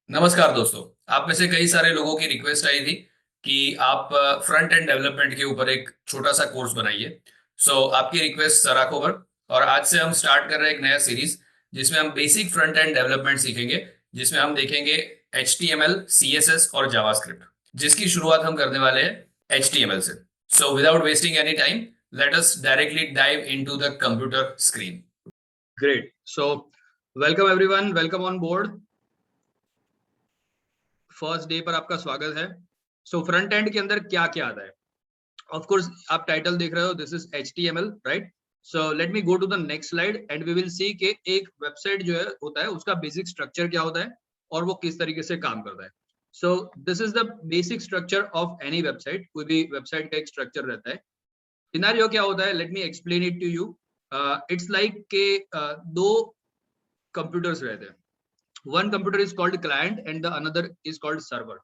नमस्कार दोस्तों। आप में से कई सारे लोगों की रिक्वेस्ट आई थी कि आप फ्रंट एंड डेवलपमेंट के ऊपर एक छोटा सा कोर्स बनाइए। आपकी रिक्वेस्ट सराखों पर। और आज से हम स्टार्ट कर रहे हैं एक नया सीरीज जिसमें हम बेसिक फ्रंट एंड डेवलपमेंट सीखेंगे, जिसमें हम देखेंगे HTML, CSS और जावास्क्रिप्ट, जिसकी शुरुआत हम करने वाले हैं HTML से। Without wasting any time, let us directly dive into the computer screen. Great. So welcome everyone, welcome on board. First day पर आपका स्वागत है। फ्रंट एंड के अंदर क्या क्या आता है? ऑफ कोर्स आप टाइटल देख रहे हो, this is HTML, right? Let me go to the next slide and we will see कि एक वेबसाइट जो है होता है उसका बेसिक स्ट्रक्चर क्या होता है और वो किस तरीके से काम करता है। This is the basic structure of any website. कोई भी वेबसाइट का एक स्ट्रक्चर रहता है। सिनेरियो क्या होता है, let me explain it to you. It's like के दो कंप्यूटर्स रहते हैं। One computer is called client and the another is called server.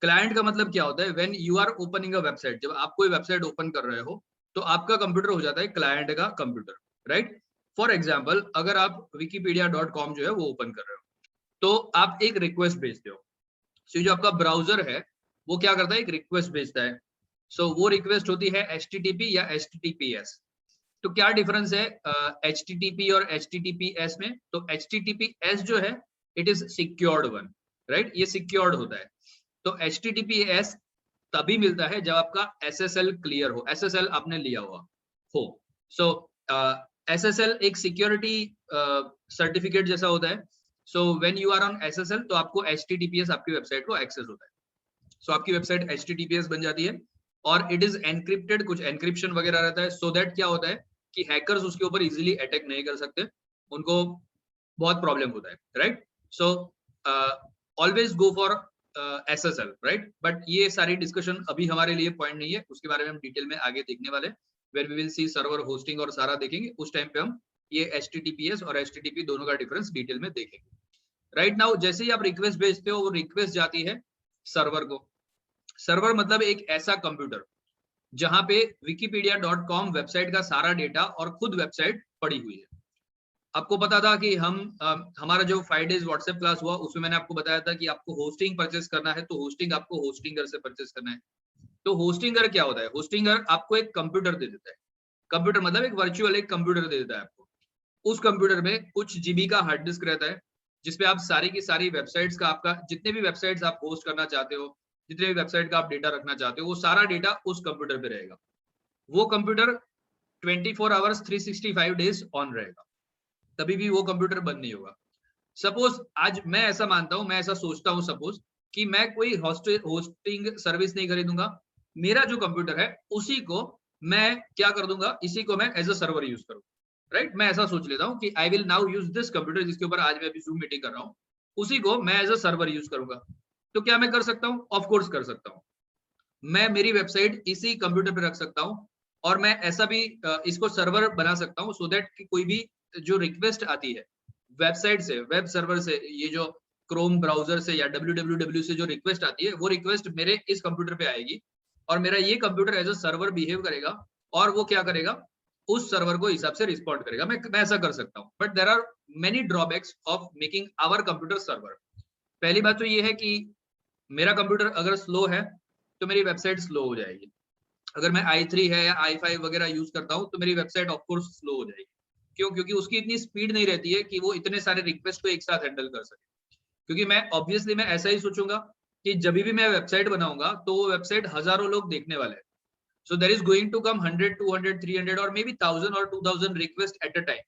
Client का मतलब क्या होता है? When you are opening a website, जब आप कोई वेबसाइट ओपन कर रहे हो तो आपका कंप्यूटर हो जाता है क्लाइंट का कंप्यूटर, राइट? फॉर एग्जाम्पल, अगर आप wikipedia.com जो है वो ओपन कर रहे हो तो आप एक रिक्वेस्ट भेजते हो। जो आपका ब्राउजर है वो क्या करता है? एक रिक्वेस्ट भेजता है। वो रिक्वेस्ट होती है HTTP या HTTPS। तो क्या डिफरेंस है HTTP और HTTPS में? तो HTTPS जो है it is secured one, right? ये सिक्योर्ड होता है। तो HTTPS तभी मिलता है जब आपका SSL क्लियर हो, SSL आपने लिया हुआ हो। सो SSL एक सिक्योरिटी सर्टिफिकेट जैसा होता है। When you are on SSL तो आपको HTTPS आपकी वेबसाइट को एक्सेस होता है। आपकी वेबसाइट HTTPS बन जाती है और इट इज एनक्रिप्टेड, कुछ एनक्रिप्शन वगैरह रहता है, सो दैट क्या होता है कि हैकर्स उसके ऊपर इजीली अटैक नहीं कर सकते, उनको बहुत प्रॉब्लम होता है, right? Always go for SSL, right? But ये सारी डिस्कशन अभी हमारे लिए पॉइंट नहीं है, उसके बारे में हम डिटेल में आगे देखने वाले, where we will see server hosting और सारा देखेंगे। उस टाइम पे हम ये HTTPS और HTTP दोनों का डिफरेंस डिटेल में देखेंगे। राइट नाउ जैसे ही आप रिक्वेस्ट भेजते हो वो रिक्वेस्ट जाती है सर्वर को। सर्वर मतलब एक ऐसा कंप्यूटर जहां पे wikipedia.com वेबसाइट का सारा डेटा और खुद वेबसाइट पड़ी हुई है। आपको पता था कि हम हमारा जो 5 डेज व्हाट्सएप क्लास हुआ उसमें मैंने आपको बताया था कि आपको होस्टिंग परचेस करना है तो होस्टिंग आपको होस्टिंगर से परचेस करना है। तो होस्टिंगर क्या होता है? होस्टिंगर आपको एक कंप्यूटर दे देता है। कंप्यूटर मतलब एक वर्चुअल एक कंप्यूटर दे देता है आपको। उस कंप्यूटर में कुछ जीबी का हार्ड डिस्क रहता है जिसपे आप सारी की सारी वेबसाइट्स का, आपका जितने भी वेबसाइट्स आप होस्ट करना चाहते हो, जितने भी वेबसाइट का आप डेटा रखना चाहते हो, वो सारा डेटा उस कंप्यूटर पे रहेगा। वो कंप्यूटर 24 आवर्स 365 डेज ऑन रहेगा, कभी भी वो कंप्यूटर बंद नहीं होगा। सपोज आज मैं ऐसा मानता हूं, मैं ऐसा सोचता हूं सपोज कि मैं कोई होस्टिंग सर्विस नहीं खरीदूंगा, मेरा जो कंप्यूटर है उसी को मैं क्या कर दूंगा, इसी को मैं एज अ सर्वर यूज करूंगा, राइट? मैं ऐसा सोच लेता हूं कि I will now use this computer जिसके ऊपर आज मैं अभी जूम मीटिंग कर रहा हूं, उसी को मैं एज अ सर्वर यूज करूंगा। तो क्या मैं कर सकता हूं? ऑफ कोर्स कर सकता हूं। मैं मेरी वेबसाइट इसी कंप्यूटर पे रख सकता हूं और मैं ऐसा भी इसको सर्वर बना सकता हूं सो दैट कि कोई भी जो रिक्वेस्ट आती है वेबसाइट से, वेब सर्वर से, ये जो क्रोम ब्राउजर से या www से जो रिक्वेस्ट आती है वो रिक्वेस्ट मेरे इस कंप्यूटर पे आएगी और मेरा ये computer as a server behave करेगा और वो क्या करेगा, उस सर्वर को हिसाब से रिस्पॉन्ड करेगा। मैं ऐसा कर सकता हूँ, but there are many drawbacks of making our computer server. पहली बात तो ये है कि मेरा कंप्यूटर अगर स्लो है तो मेरी वेबसाइट स्लो हो जाएगी। अगर मैं i3 है या i5 वगैरह यूज करता हूँ तो मेरी वेबसाइट ऑफ कोर्स स्लो हो जाएगी। क्यों? क्योंकि उसकी इतनी स्पीड नहीं रहती है कि वो इतने सारे रिक्वेस्ट को एक साथ हैंडल कर सके। क्योंकि मैं ऑब्वियसली मैं ऐसा ही सोचूंगा कि जब भी मैं वेबसाइट बनाऊंगा तो वो वेबसाइट हजारों लोग देखने वाले हैं। So there is going to come 100, 200, 300 और मे बी 1000 और 2000 request at a time.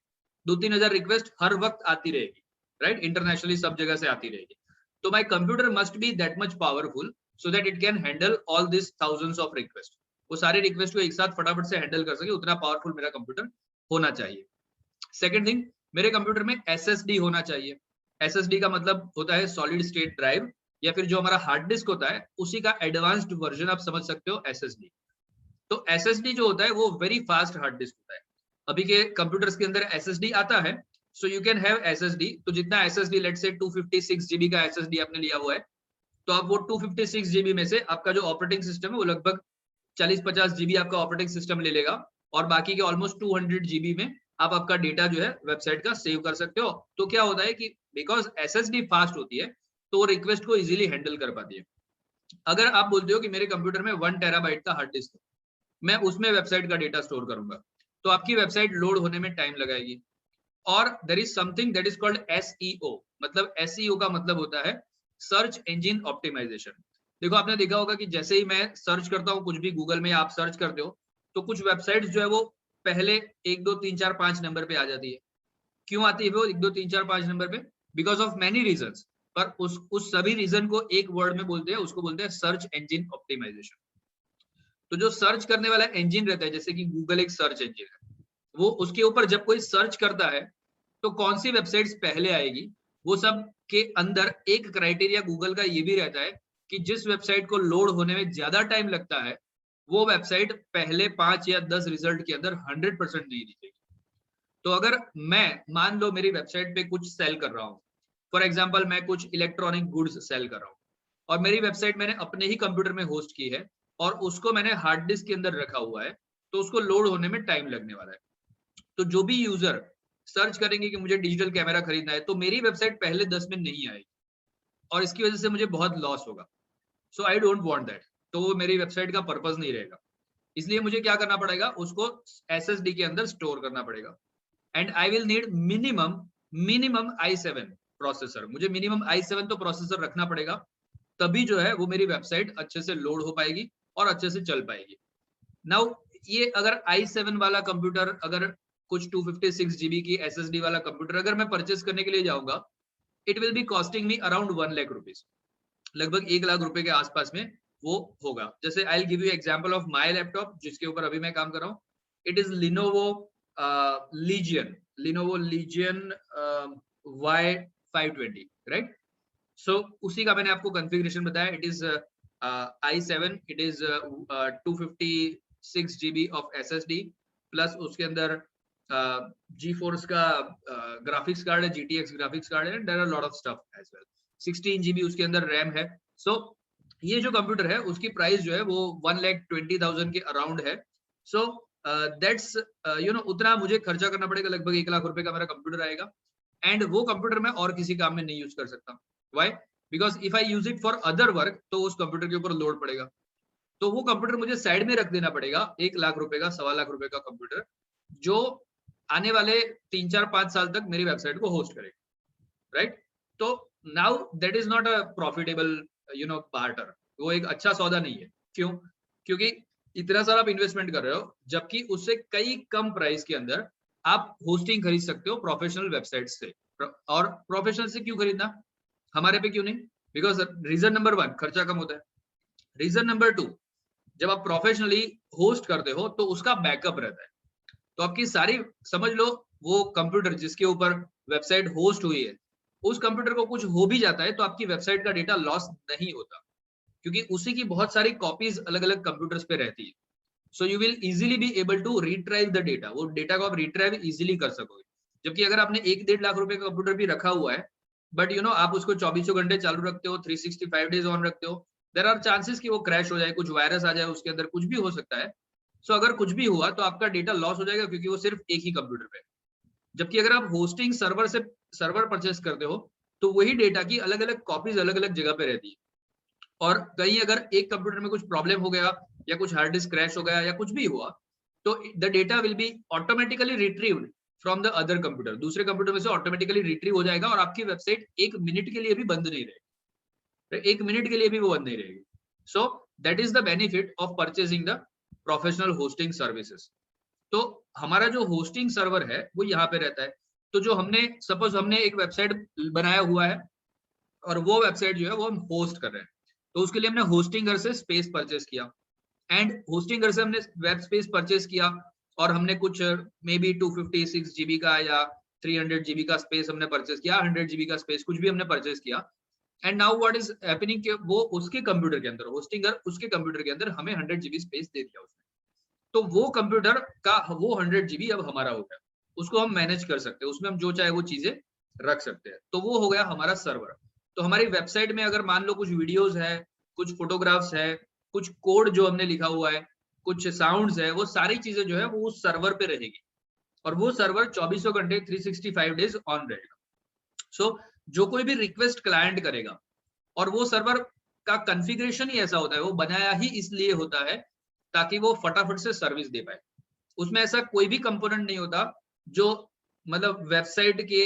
2-3000 request हर वक्त आती रहेगी, राइट? इंटरनेशनली सब जगह से आती रहेगी। तो my computer must be that much powerful so that it can handle all this thousands of request. वो सारे रिक्वेस्ट को एक साथ फटाफट से हैंडल कर सके, उतना पावरफुल मेरा कंप्यूटर होना चाहिए। सेकंड थिंग, मेरे कंप्यूटर में SSD होना चाहिए। SSD का मतलब होता है सॉलिड स्टेट ड्राइव, या फिर जो हमारा हार्ड डिस्क होता है उसी का एडवांस्ड वर्जन आप समझ सकते हो SSD। तो SSD जो होता है वो वेरी फास्ट हार्ड डिस्क होता है। अभी के कंप्यूटर्स के अंदर SSD आता है, so you can have SSD। तो जितना SSD, लेट्स से 256 जीबी का SSD आपने लिया हुआ है, तो आप वो 256 जीबी में से आपका जो ऑपरेटिंग सिस्टम है वो लगभग 40-50 जीबी आपका ऑपरेटिंग सिस्टम ले लेगा और बाकी के ऑलमोस्ट 200 जीबी में आप आपका डेटा जो है वेबसाइट का सेव कर सकते हो। तो क्या होता है कि बिकॉज SSD फास्ट होती है तो वो रिक्वेस्ट को इजीली हैंडल कर पाती है। अगर आप बोलते हो कि मेरे कंप्यूटर में 1 टेराबाइट का हार्ड डिस्क है, मैं उसमें वेबसाइट का डेटा स्टोर करूंगा, तो आपकी वेबसाइट लोड होने में टाइम लगाएगी। और there is something that is called SEO, मतलब एसईओ का मतलब होता है सर्च इंजन ऑप्टिमाइजेशन। देखो आपने देखा होगा कि जैसे ही मैं सर्च करता हूँ कुछ भी गूगल में, आप सर्च करते हो तो कुछ वेबसाइट्स जो है वो पहले 1 2 3 4 5 नंबर पे आ जाती है। क्यों आती है वो 1 2 3 4 5 नंबर पे? Because of many reasons. पर उस सभी रीजन को एक वर्ड में बोलते हैं, उसको बोलते हैं सर्च इंजन ऑप्टिमाइजेशन। तो जो सर्च करने वाला इंजन रहता है, जैसे कि गूगल एक सर्च इंजन है, वो उसके ऊपर जब कोई सर्च करता है तो कौन सी वेबसाइट्स पहले आएगी, वो सब के अंदर एक क्राइटेरिया गूगल का ये भी रहता है कि जिस वेबसाइट को लोड होने में ज्यादा टाइम लगता है वो वेबसाइट पहले 5 या 10 रिजल्ट के अंदर 100% नहीं दिखेगी। तो अगर मैं मान लो मेरी वेबसाइट पे कुछ सेल कर रहा हूँ, फॉर एग्जाम्पल मैं कुछ इलेक्ट्रॉनिक गुड्स सेल कर रहा हूँ और मेरी वेबसाइट मैंने अपने ही कंप्यूटर में होस्ट की है और उसको मैंने हार्ड डिस्क के अंदर रखा हुआ है, तो उसको लोड होने में टाइम लगने वाला है। तो जो भी यूजर सर्च करेंगे कि मुझे डिजिटल कैमरा खरीदना है, तो मेरी वेबसाइट पहले 10 में नहीं आएगी और इसकी वजह से मुझे बहुत लॉस होगा। सो आई डोंट वांट दैट। तो वो मेरी वेबसाइट का पर्पस नहीं रहेगा। इसलिए मुझे क्या करना पड़ेगा, उसको एसएसडी के अंदर स्टोर करना पड़ेगा। And I will need minimum i7 processor. मुझे मिनिमम i7 तो प्रोसेसर रखना पड़ेगा, तभी जो है वो मेरी वेबसाइट अच्छे से लोड हो पाएगी और अच्छे से चल पाएगी। नाउ ये अगर i7 वाला कंप्यूटर, अगर कुछ 256 जीबी की एसएसडी वाला कंप्यूटर अगर मैं परचेस करने के लिए जाऊंगा, it will be costing me around 1 lakh rupees, लगभग 1 लाख रुपए के आसपास में वो होगा। जैसे I will give you example of my laptop जिसके ऊपर अभी मैं काम कर रहा हूँ। It is Lenovo Legion Y520, right? So उसी का मैंने आपको कॉन्फ़िगरेशन बताया। It is i7, it is 256 GB of SSD plus उसके अंदर जी फोर्स का ग्राफिक्स कार्ड है, जीटीएक्स ग्राफिक्स कार्ड है, there are lot of stuff as well. 16 GB उसके अंदर रैम है। सो ये जो कंप्यूटर है उसकी प्राइस जो है वो 1,20,000 के अराउंड है। सो दैट्स उतना मुझे खर्चा करना पड़ेगा, लगभग 1 लाख रुपए का मेरा कंप्यूटर आएगा। एंड वो कंप्यूटर मैं और किसी काम में नहीं यूज कर सकता। Why? Because if I use it for other work तो उस कंप्यूटर के ऊपर लोड पड़ेगा, तो वो कंप्यूटर मुझे साइड में रख देना पड़ेगा। 1 लाख रुपए का, 1.25 लाख रुपए का कंप्यूटर जो आने वाले 3 4 5 साल तक मेरी वेबसाइट को होस्ट करेगा, राइट? तो now that is not a profitable barter. वो एक अच्छा सौदा नहीं है। क्यों? क्योंकि इतना सारा आप इन्वेस्टमेंट कर रहे हो, जबकि उससे कई कम प्राइस के अंदर आप होस्टिंग खरीद सकते हो प्रोफेशनल वेबसाइट से। और प्रोफेशनल से क्यों खरीदना, हमारे पे क्यों नहीं? बिकॉज रीजन नंबर 1 खर्चा कम होता है। रीजन नंबर 2, जब आप प्रोफेशनली होस्ट करते हो तो उसका बैकअप रहता है। तो आपकी सारी, समझ लो वो कंप्यूटर जिसके ऊपर वेबसाइट होस्ट हुई है, उस कंप्यूटर को कुछ हो भी जाता है तो आपकी वेबसाइट का डेटा लॉस नहीं होता, क्योंकि उसी की बहुत सारी कॉपीज अलग अलग कंप्यूटर्स पे रहती है। So you will easily be able to retrieve the data. वो डेटा को आप रिट्राइव इजीली कर सकोगे। जबकि अगर आपने 1-1.5 लाख रुपए का कंप्यूटर भी रखा हुआ है, बट आप उसको 24 घंटे चालू रखते हो, 365 डेज ऑन रखते हो, देयर आर चांसेस कि वो क्रैश हो जाए, कुछ वायरस आ जाए उसके अंदर, कुछ भी हो सकता है। सो अगर कुछ भी हुआ तो आपका डेटा लॉस हो जाएगा, क्योंकि वो सिर्फ एक ही कंप्यूटर पे। जबकि अगर आप होस्टिंग सर्वर से सर्वर परचेस करते हो तो वही डेटा की अलग अलग कॉपीज अलग अलग जगह पे रहती है। और कहीं अगर एक कंप्यूटर में कुछ प्रॉब्लम हो गया या कुछ हार्ड डिस्क क्रैश हो गया या कुछ भी हुआ, तो the data will be automatically retrieved from the other computer. दूसरे कंप्यूटर में से ऑटोमेटिकली रिट्रीव हो जाएगा और आपकी वेबसाइट 1 मिनट के लिए भी बंद नहीं रहेगी। 1 मिनट के लिए भी वो बंद नहीं रहेगी। So that is the benefit of purchasing the professional hosting services. तो हमारा जो होस्टिंग सर्वर है वो यहाँ पे रहता है। तो जो हमने, सपोज हमने एक वेबसाइट बनाया हुआ है और वो वेबसाइट जो है वो हम होस्ट कर रहे हैं, तो उसके लिए हमने होस्टिंगर से स्पेस परचेस किया। एंड होस्टिंगर से हमने वेब स्पेस परचेस किया और हमने कुछ मे बी 256 जीबी का या 300 जीबी का स्पेस हमने परचेस किया, 100 जीबी का स्पेस, कुछ भी हमने परचेस किया। And now what is happening, वो उसके कंप्यूटर के अंदर, होस्टिंगर उसके कंप्यूटर के अंदर हमें 100 जीबी स्पेस दे दिया उसने। तो वो कंप्यूटर का वो 100 जीबी अब हमारा हो गया। उसको हम मैनेज कर सकते हैं, उसमें हम जो चाहे वो चीजें रख सकते हैं। तो वो हो गया हमारा सर्वर। तो हमारी वेबसाइट में अगर मान लो कुछ वीडियोस है, कुछ फोटोग्राफ्स है, कुछ कोड जो हमने लिखा हुआ है, कुछ साउंड्स है, वो सारी चीजें जो है वो उस सर्वर पे रहेगी और वो सर्वर 24 घंटे 365 डेज ऑन रहेगा। सो जो कोई भी रिक्वेस्ट क्लाइंट करेगा और वो सर्वर का कॉन्फ़िगरेशन ही ऐसा होता है, वो बनाया ही इसलिए होता है ताकि वो फटाफट से सर्विस दे पाए। उसमें ऐसा कोई भी कंपोनेंट नहीं होता जो मतलब वेबसाइट के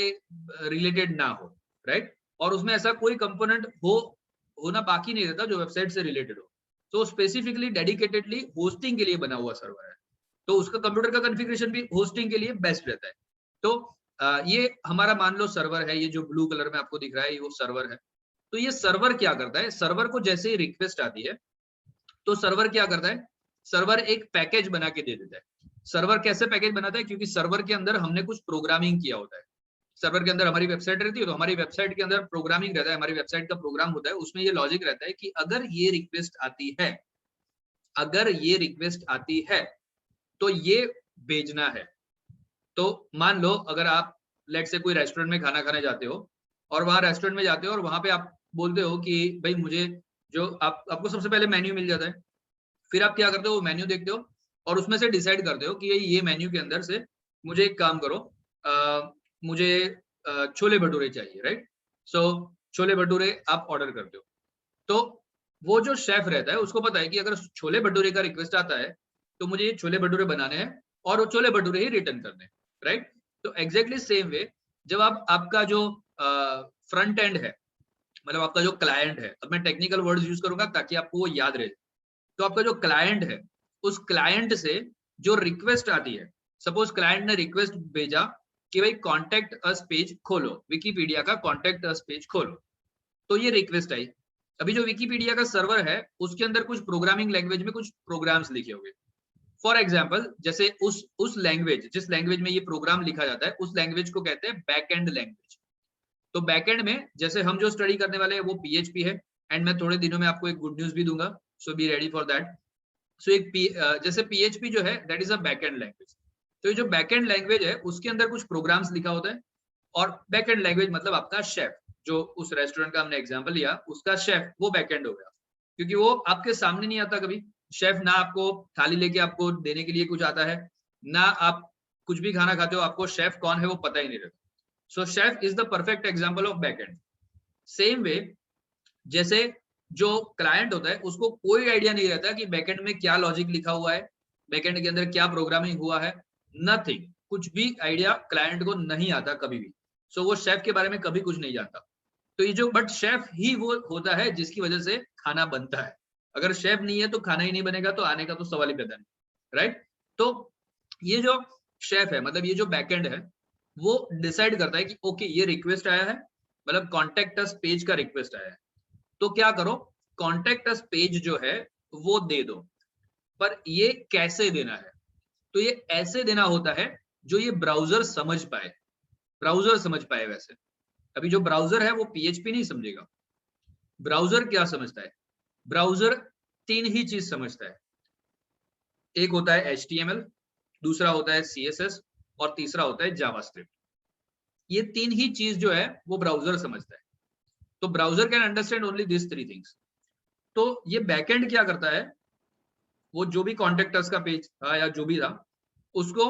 रिलेटेड ना हो, राइट? और उसमें ऐसा कोई कंपोनेंट होना बाकी नहीं रहता जो वेबसाइट से रिलेटेड हो। तो स्पेसिफिकली डेडिकेटेडली होस्टिंग के लिए बना हुआ सर्वर है। तो उसका कंप्यूटर का कॉन्फ़िगरेशन भी होस्टिंग के लिए बेस्ट रहता है। तो ये हमारा मान लो सर्वर है, ये जो ब्लू कलर में आपको दिख रहा है ये वो सर्वर है। तो ये सर्वर क्या करता है? सर्वर को जैसे ही रिक्वेस्ट आती है, तो सर्वर क्या करता है? सर्वर एक पैकेज बना के दे देता है। सर्वर कैसे पैकेज बनाता है? क्योंकि सर्वर के अंदर हमने कुछ प्रोग्रामिंग किया होता है। सर्वर के अंदर हमारी वेबसाइट रहती है, तो हमारी वेबसाइट के अंदर प्रोग्रामिंग रहता है, हमारी वेबसाइट का प्रोग्राम होता है, उसमें ये लॉजिक रहता है कि अगर ये रिक्वेस्ट आती है, अगर ये रिक्वेस्ट आती है, तो ये भेजना है। तो मान लो अगर आप लेट्स से कोई रेस्टोरेंट में खाना खाने जाते हो और वहां रेस्टोरेंट में जाते हो और वहां पे आप बोलते हो कि भाई मुझे जो आपको सबसे पहले मेन्यू मिल जाता है। फिर आप क्या करते हो? वो मेन्यू देखते हो और उसमें से डिसाइड करते हो कि ये मेन्यू के अंदर से मुझे एक काम करो, मुझे छोले भटूरे चाहिए, राइट? सो छोले भटूरे आप ऑर्डर करते हो। तो वो जो शेफ रहता है उसको पता है कि अगर छोले भटूरे का रिक्वेस्ट आता है तो मुझे ये छोले भटूरे बनाने हैं और वो छोले भटूरे ही रिटर्न करने हैं, राइट? तो एग्जैक्टली सेम वे जब आप आपका जो फ्रंट एंड है, मतलब आपका जो क्लाइंट है, अब मैं टेक्निकल वर्ड्स यूज करूंगा ताकि आपको वो याद रहे। तो आपका जो क्लाइंट है, उस क्लाइंट से जो रिक्वेस्ट आती है, सपोज क्लाइंट ने रिक्वेस्ट भेजा कि भाई कॉन्टेक्ट अस पेज खोलो, विकीपीडिया का कॉन्टेक्ट अस पेज खोलो। तो ये रिक्वेस्ट आई। अभी जो विकीपीडिया का सर्वर है उसके अंदर कुछ प्रोग्रामिंग लैंग्वेज में कुछ प्रोग्राम्स लिखे होंगे। फॉर एग्जाम्पल जैसे उस लैंग्वेज, जिस लैंग्वेज में ये प्रोग्राम लिखा जाता है, उस लैंग्वेज को कहते हैं बैक एंड लैंग्वेज। तो बैकएंड में जैसे हम जो स्टडी करने वाले हैं वो पीएचपी है, एंड मैं थोड़े दिनों में आपको एक गुड न्यूज भी दूंगा, सो बी रेडी फॉर दैट। सो जैसे पीएचपी जो है that is a backend language. तो ये जो बैकएंड लैंग्वेज है उसके अंदर कुछ प्रोग्राम्स लिखा होता है, और बैकएंड लैंग्वेज मतलब आपका शेफ, जो उस रेस्टोरेंट का हमने एग्जांपल लिया उसका शेफ, वो बैकएंड हो गया। क्योंकि वो आपके सामने नहीं आता कभी। शेफ ना आपको थाली लेके आपको देने के लिए कुछ आता है, ना आप कुछ भी खाना खाते हो आपको शेफ कौन है वो पता ही नहीं रहता। So chef is the perfect example of backend. Same way, जैसे जो क्लाइंट होता है उसको कोई आइडिया नहीं रहता कि बैकएंड में क्या लॉजिक लिखा हुआ है, बैकएंड के अंदर क्या प्रोग्रामिंग हुआ है, नथिंग, कुछ भी आइडिया क्लाइंट को नहीं आता कभी भी। सो वो शेफ के बारे में कभी कुछ नहीं जानता। तो ये जो बट शेफ ही वो होता है जिसकी वजह से खाना बनता है। अगर शेफ नहीं है तो खाना ही नहीं बनेगा, तो आने का तो सवाल ही पैदा नहीं, राइट? तो ये जो शेफ है, मतलब ये जो बैकएंड है, वो डिसाइड करता है कि ओके ये रिक्वेस्ट आया है, मतलब कॉन्टेक्ट अस पेज का रिक्वेस्ट आया है, तो क्या करो, कॉन्टेक्ट अस पेज जो है वो दे दो। पर ये कैसे देना है? तो ये ऐसे देना होता है जो ये ब्राउजर समझ पाए, ब्राउजर समझ पाए। वैसे अभी जो ब्राउजर है वो पीएचपी नहीं समझेगा। ब्राउजर क्या समझता है? ब्राउजर तीन ही चीज समझता है। एक होता है HTML, दूसरा होता है CSS और तीसरा होता है जावास्क्रिप्ट। ये तीन ही चीज जो है वो ब्राउजर समझता है। तो browser can understand only this three things. तो ये बैकएंड क्या करता है, वो जो भी कॉन्टेक्ट का पेज था या जो भी था उसको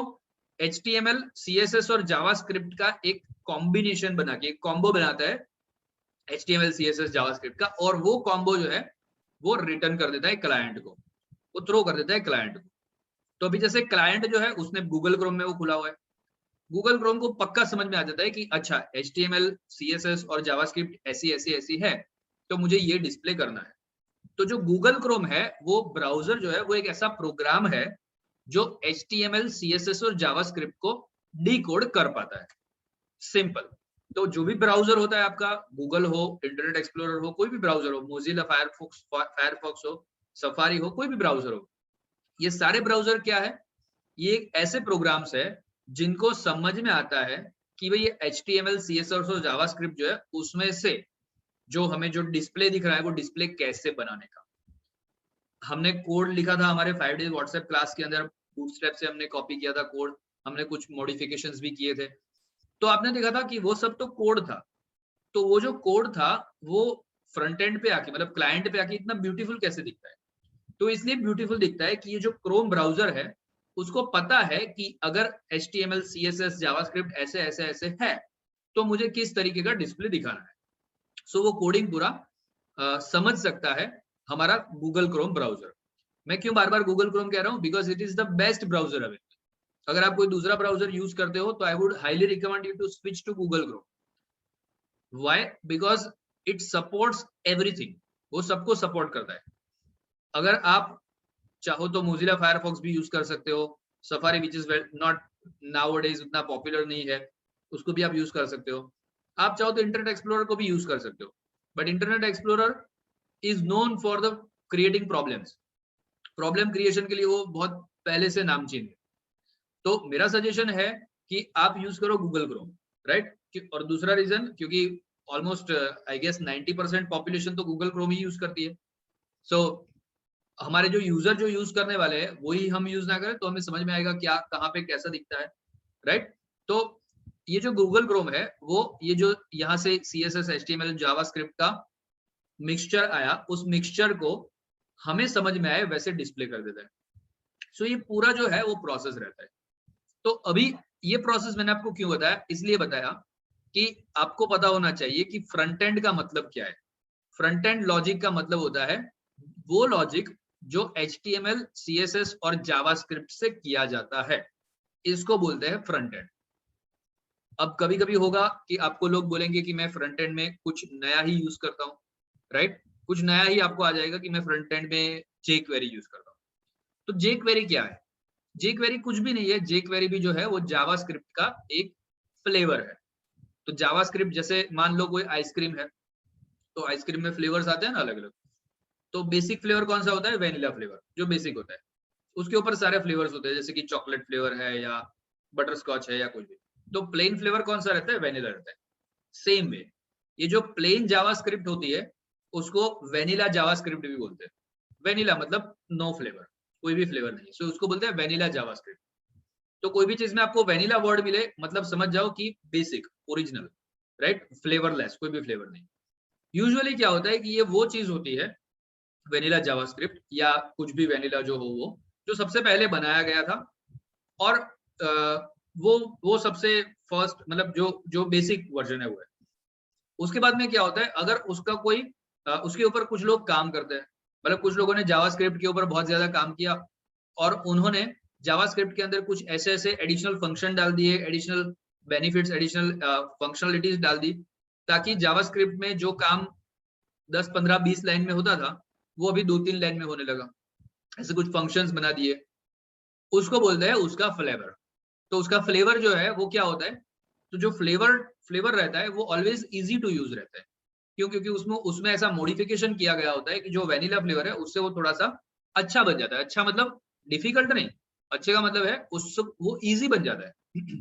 HTML, CSS और जावास्क्रिप्ट का एक कॉम्बिनेशन बना के एक कॉम्बो बनाता है, HTML, CSS, जावास्क्रिप्ट का, और वो कॉम्बो जो है वो रिटर्न कर देता है क्लाइंट को, वो थ्रो कर देता है क्लाइंट को। तो अभी जैसे क्लाइंट जो है उसने गूगल क्रोम में वो खुला हुआ है, गूगल क्रोम को पक्का समझ में आ जाता है कि अच्छा HTML, CSS और जावास्क्रिप्ट ऐसी ऐसी ऐसी है, तो मुझे ये डिस्प्ले करना है। तो जो गूगल क्रोम है वो ब्राउजर जो है वो एक ऐसा प्रोग्राम है जो HTML, CSS और जावास्क्रिप्ट को डिकोड कर पाता है। सिंपल। तो जो भी ब्राउजर होता है आपका, गूगल हो, इंटरनेट एक्सप्लोरर हो, कोई भी ब्राउजर हो, मोजिला फायरफॉक्स हो, सफारी हो, कोई भी ब्राउजर हो, ये सारे ब्राउजर क्या है? ये ऐसे प्रोग्राम्स है जिनको समझ में आता है कि भाई ये HTML, CSS और जावास्क्रिप्ट जो है उसमें से जो हमें जो डिस्प्ले दिख रहा है वो डिस्प्ले कैसे बनाने का। हमने कोड लिखा था हमारे 5 डेज व्हाट्सएप क्लास के अंदर, बूटस्ट्रैप से हमने कॉपी किया था कोड, हमने कुछ मॉडिफिकेशंस भी किए थे। तो आपने देखा था कि वो सब तो कोड था। तो वो जो कोड था वो फ्रंट एंड पे आके, मतलब क्लाइंट पे आके इतना ब्यूटीफुल कैसे दिखता है? तो इसलिए ब्यूटीफुल दिखता है कि ये जो क्रोम ब्राउजर है उसको पता है कि अगर HTML, CSS, जावास्क्रिप्ट ऐसे ऐसे ऐसे है तो मुझे किस तरीके का डिस्प्ले दिखाना है। सो वो कोडिंग पूरा समझ सकता है हमारा गूगल क्रोम ब्राउजर। मैं क्यों बार बार गूगल क्रोम कह रहा हूँ? Because it is the best browser available. अगर आप कोई दूसरा ब्राउजर यूज करते हो तो I would highly recommend you to switch to Google Chrome. Why? Because it supports everything, वो सबको सपोर्ट करता है। अगर आप चाहो तो मोजिला फायरफॉक्स भी यूज कर सकते हो, safari which is not nowadays उतना पॉपुलर नहीं है, उसको भी आप यूज कर सकते हो। आप चाहो तो इंटरनेट एक्सप्लोरर को भी यूज कर सकते हो, but internet explorer is known for the creating problems. Problem creation के लिए वो बहुत पहले से नामचीन है। तो मेरा सजेशन है कि आप यूज करो गूगल क्रोम, राइट? और दूसरा रीजन, क्योंकि ऑलमोस्ट आई गेस 90% पॉपुलेशन तो गूगल क्रोम ही यूज करती है। सो हमारे जो यूजर जो यूज करने वाले हैं वही हम यूज ना करें तो हमें समझ में आएगा क्या कहाँ पे कैसा दिखता है, राइट? तो ये जो गूगल क्रोम है वो ये जो यहाँ से CSS HTML जावास्क्रिप्ट का मिक्सचर आया, उस मिक्सचर को हमें समझ में आए वैसे डिस्प्ले कर देता है। सो ये पूरा जो है वो प्रोसेस रहता है। तो अभी ये प्रोसेस मैंने आपको क्यों बताया? इसलिए बताया कि आपको पता होना चाहिए कि फ्रंट एंड का मतलब क्या है। फ्रंट एंड लॉजिक का मतलब होता है वो लॉजिक जो HTML, CSS और जावास्क्रिप्ट से किया जाता है, इसको बोलते हैं फ्रंट एंड। अब कभी कभी होगा कि आपको लोग बोलेंगे कि मैं फ्रंट एंड में कुछ नया ही यूज करता हूँ, राइट? कुछ नया ही आपको आ जाएगा कि मैं फ्रंट एंड में jQuery यूज करता हूँ। तो jQuery क्या है? jQuery कुछ भी नहीं है। jQuery भी जो है वो जावास्क्रिप्ट का एक फ्लेवर है। तो जावास्क्रिप्ट, जैसे मान लो कोई आइसक्रीम है, तो आइसक्रीम में फ्लेवर्स आते हैं ना अलग अलग। तो बेसिक फ्लेवर कौन सा होता है? वेनिला फ्लेवर, जो बेसिक होता है। उसके ऊपर सारे फ्लेवर्स होते हैं, जैसे कि चॉकलेट फ्लेवर है या बटर स्कॉच है या कुछ भी। तो प्लेन फ्लेवर कौन सा रहता है? वेनिला रहता है। सेम वे ये जो प्लेन जावास्क्रिप्ट होती है उसको वेनिला जावास्क्रिप्ट भी बोलते हैं। वेनिला मतलब नो फ्लेवर, कोई भी फ्लेवर नहीं, सो उसको बोलते हैं वेनिला जावास्क्रिप्ट। तो कोई भी चीज में आपको वेनिला वर्ड मिले मतलब समझ जाओ कि बेसिक, ओरिजिनल, राइट? फ्लेवरलेस, कोई भी फ्लेवर नहीं। यूजुअली क्या होता है कि ये वो चीज होती है वेनिला जावास्क्रिप्ट या कुछ भी वेनिला जो हो वो, जो सबसे पहले बनाया गया था। और वो सबसे फर्स्ट मतलब जो जो बेसिक वर्जन है वो है। उसके बाद में क्या होता है, अगर उसका कोई उसके ऊपर कुछ लोग काम करते हैं, मतलब कुछ लोगों ने जावास्क्रिप्ट के ऊपर बहुत ज्यादा काम किया और उन्होंने जावास्क्रिप्ट के अंदर कुछ ऐसे ऐसे एडिशनल फंक्शन डाल दिए, एडिशनल बेनिफिट्स, एडिशनल फंक्शनलिटीज डाल दी, ताकि जावास्क्रिप्ट में जो काम 10, 15, 20 लाइन में होता था वो अभी 2-3 लाइन में होने लगा। ऐसे कुछ फंक्शंस बना दिए, उसको बोलते हैं उसका फ्लेवर। तो उसका फ्लेवर जो है वो क्या होता है? तो जो फ्लेवर फ्लेवर रहता है वो ऑलवेज इजी टू यूज रहता है। क्यों? क्योंकि उसमें उसमें ऐसा मॉडिफिकेशन किया गया होता है कि जो वेनिला फ्लेवर है उससे वो थोड़ा सा अच्छा बन जाता है। अच्छा मतलब डिफिकल्ट नहीं, अच्छे का मतलब है उससे वो इजी बन जाता है।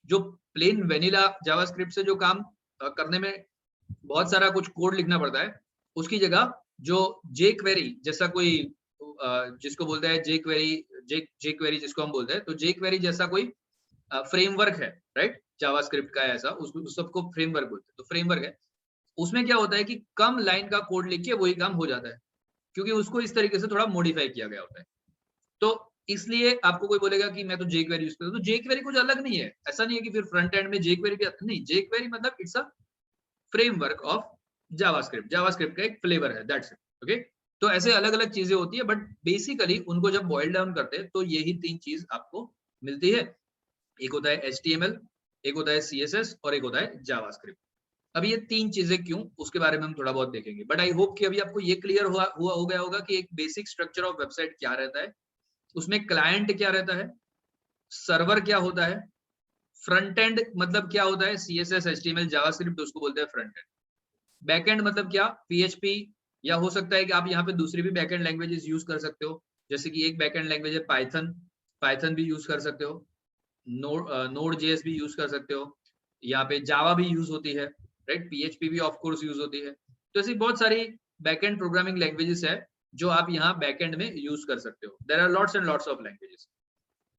जो प्लेन वेनिला जावास्क्रिप्ट से जो काम करने में बहुत सारा कुछ कोड लिखना पड़ता है, उसकी जगह जो jQuery जैसा कोई जिसको बोलते हैं jQuery जिसको हम बोलते हैं, तो jQuery जैसा कोई फ्रेमवर्क है, राइट? जावास्क्रिप्ट का ऐसा उस सबको फ्रेमवर्क बोलते हैं। तो फ्रेमवर्क है, उसमें क्या होता है कि कम लाइन का कोड लिख के वही काम हो जाता है, क्योंकि उसको इस तरीके से थोड़ा मॉडिफाई किया गया होता है। तो इसलिए आपको कोई बोलेगा कि मैं तो jQuery यूज करता हूँ, तो jQuery कुछ अलग नहीं है। ऐसा नहीं है कि फिर फ्रंट एंड में jQuery भी नहीं, jQuery मतलब it's a framework of JavaScript. JavaScript का एक फ्लेवर है, दैट्स इट। ओके, तो ऐसे अलग अलग चीजें होती है, बट बेसिकली उनको जब बॉइल डाउन करते हैं तो यही 3 चीज आपको मिलती है। एक होता है HTML, एक होता है CSS और एक होता है जावास्क्रिप्ट। अब ये 3 चीजें क्यों, उसके बारे में हम थोड़ा बहुत देखेंगे, बट आई होप कि अभी आपको ये क्लियर हुआ हो गया होगा कि एक बेसिक स्ट्रक्चर ऑफ वेबसाइट क्या रहता है, उसमें क्लाइंट क्या रहता है, सर्वर क्या होता है, फ्रंट एंड मतलब क्या होता है, CSS HTML जावास्क्रिप्ट उसको बोलते हैं फ्रंट एंड। बैकएंड मतलब क्या, PHP, या हो सकता है कि आप यहाँ पे दूसरी भी बैकएंड लैंग्वेजेस यूज कर सकते हो, जैसे कि एक बैकएंड लैंग्वेज है पाइथन, पाइथन भी यूज कर सकते हो, नोड.js भी यूज कर सकते हो, यहाँ पे जावा भी यूज होती है, राइट? PHP भी ऑफ कोर्स यूज होती है। तो ऐसी बहुत सारी बैकएंड प्रोग्रामिंग लैंग्वेजेस है जो आप यहाँ बैकएंड में यूज कर सकते हो। There are lots and lots of languages.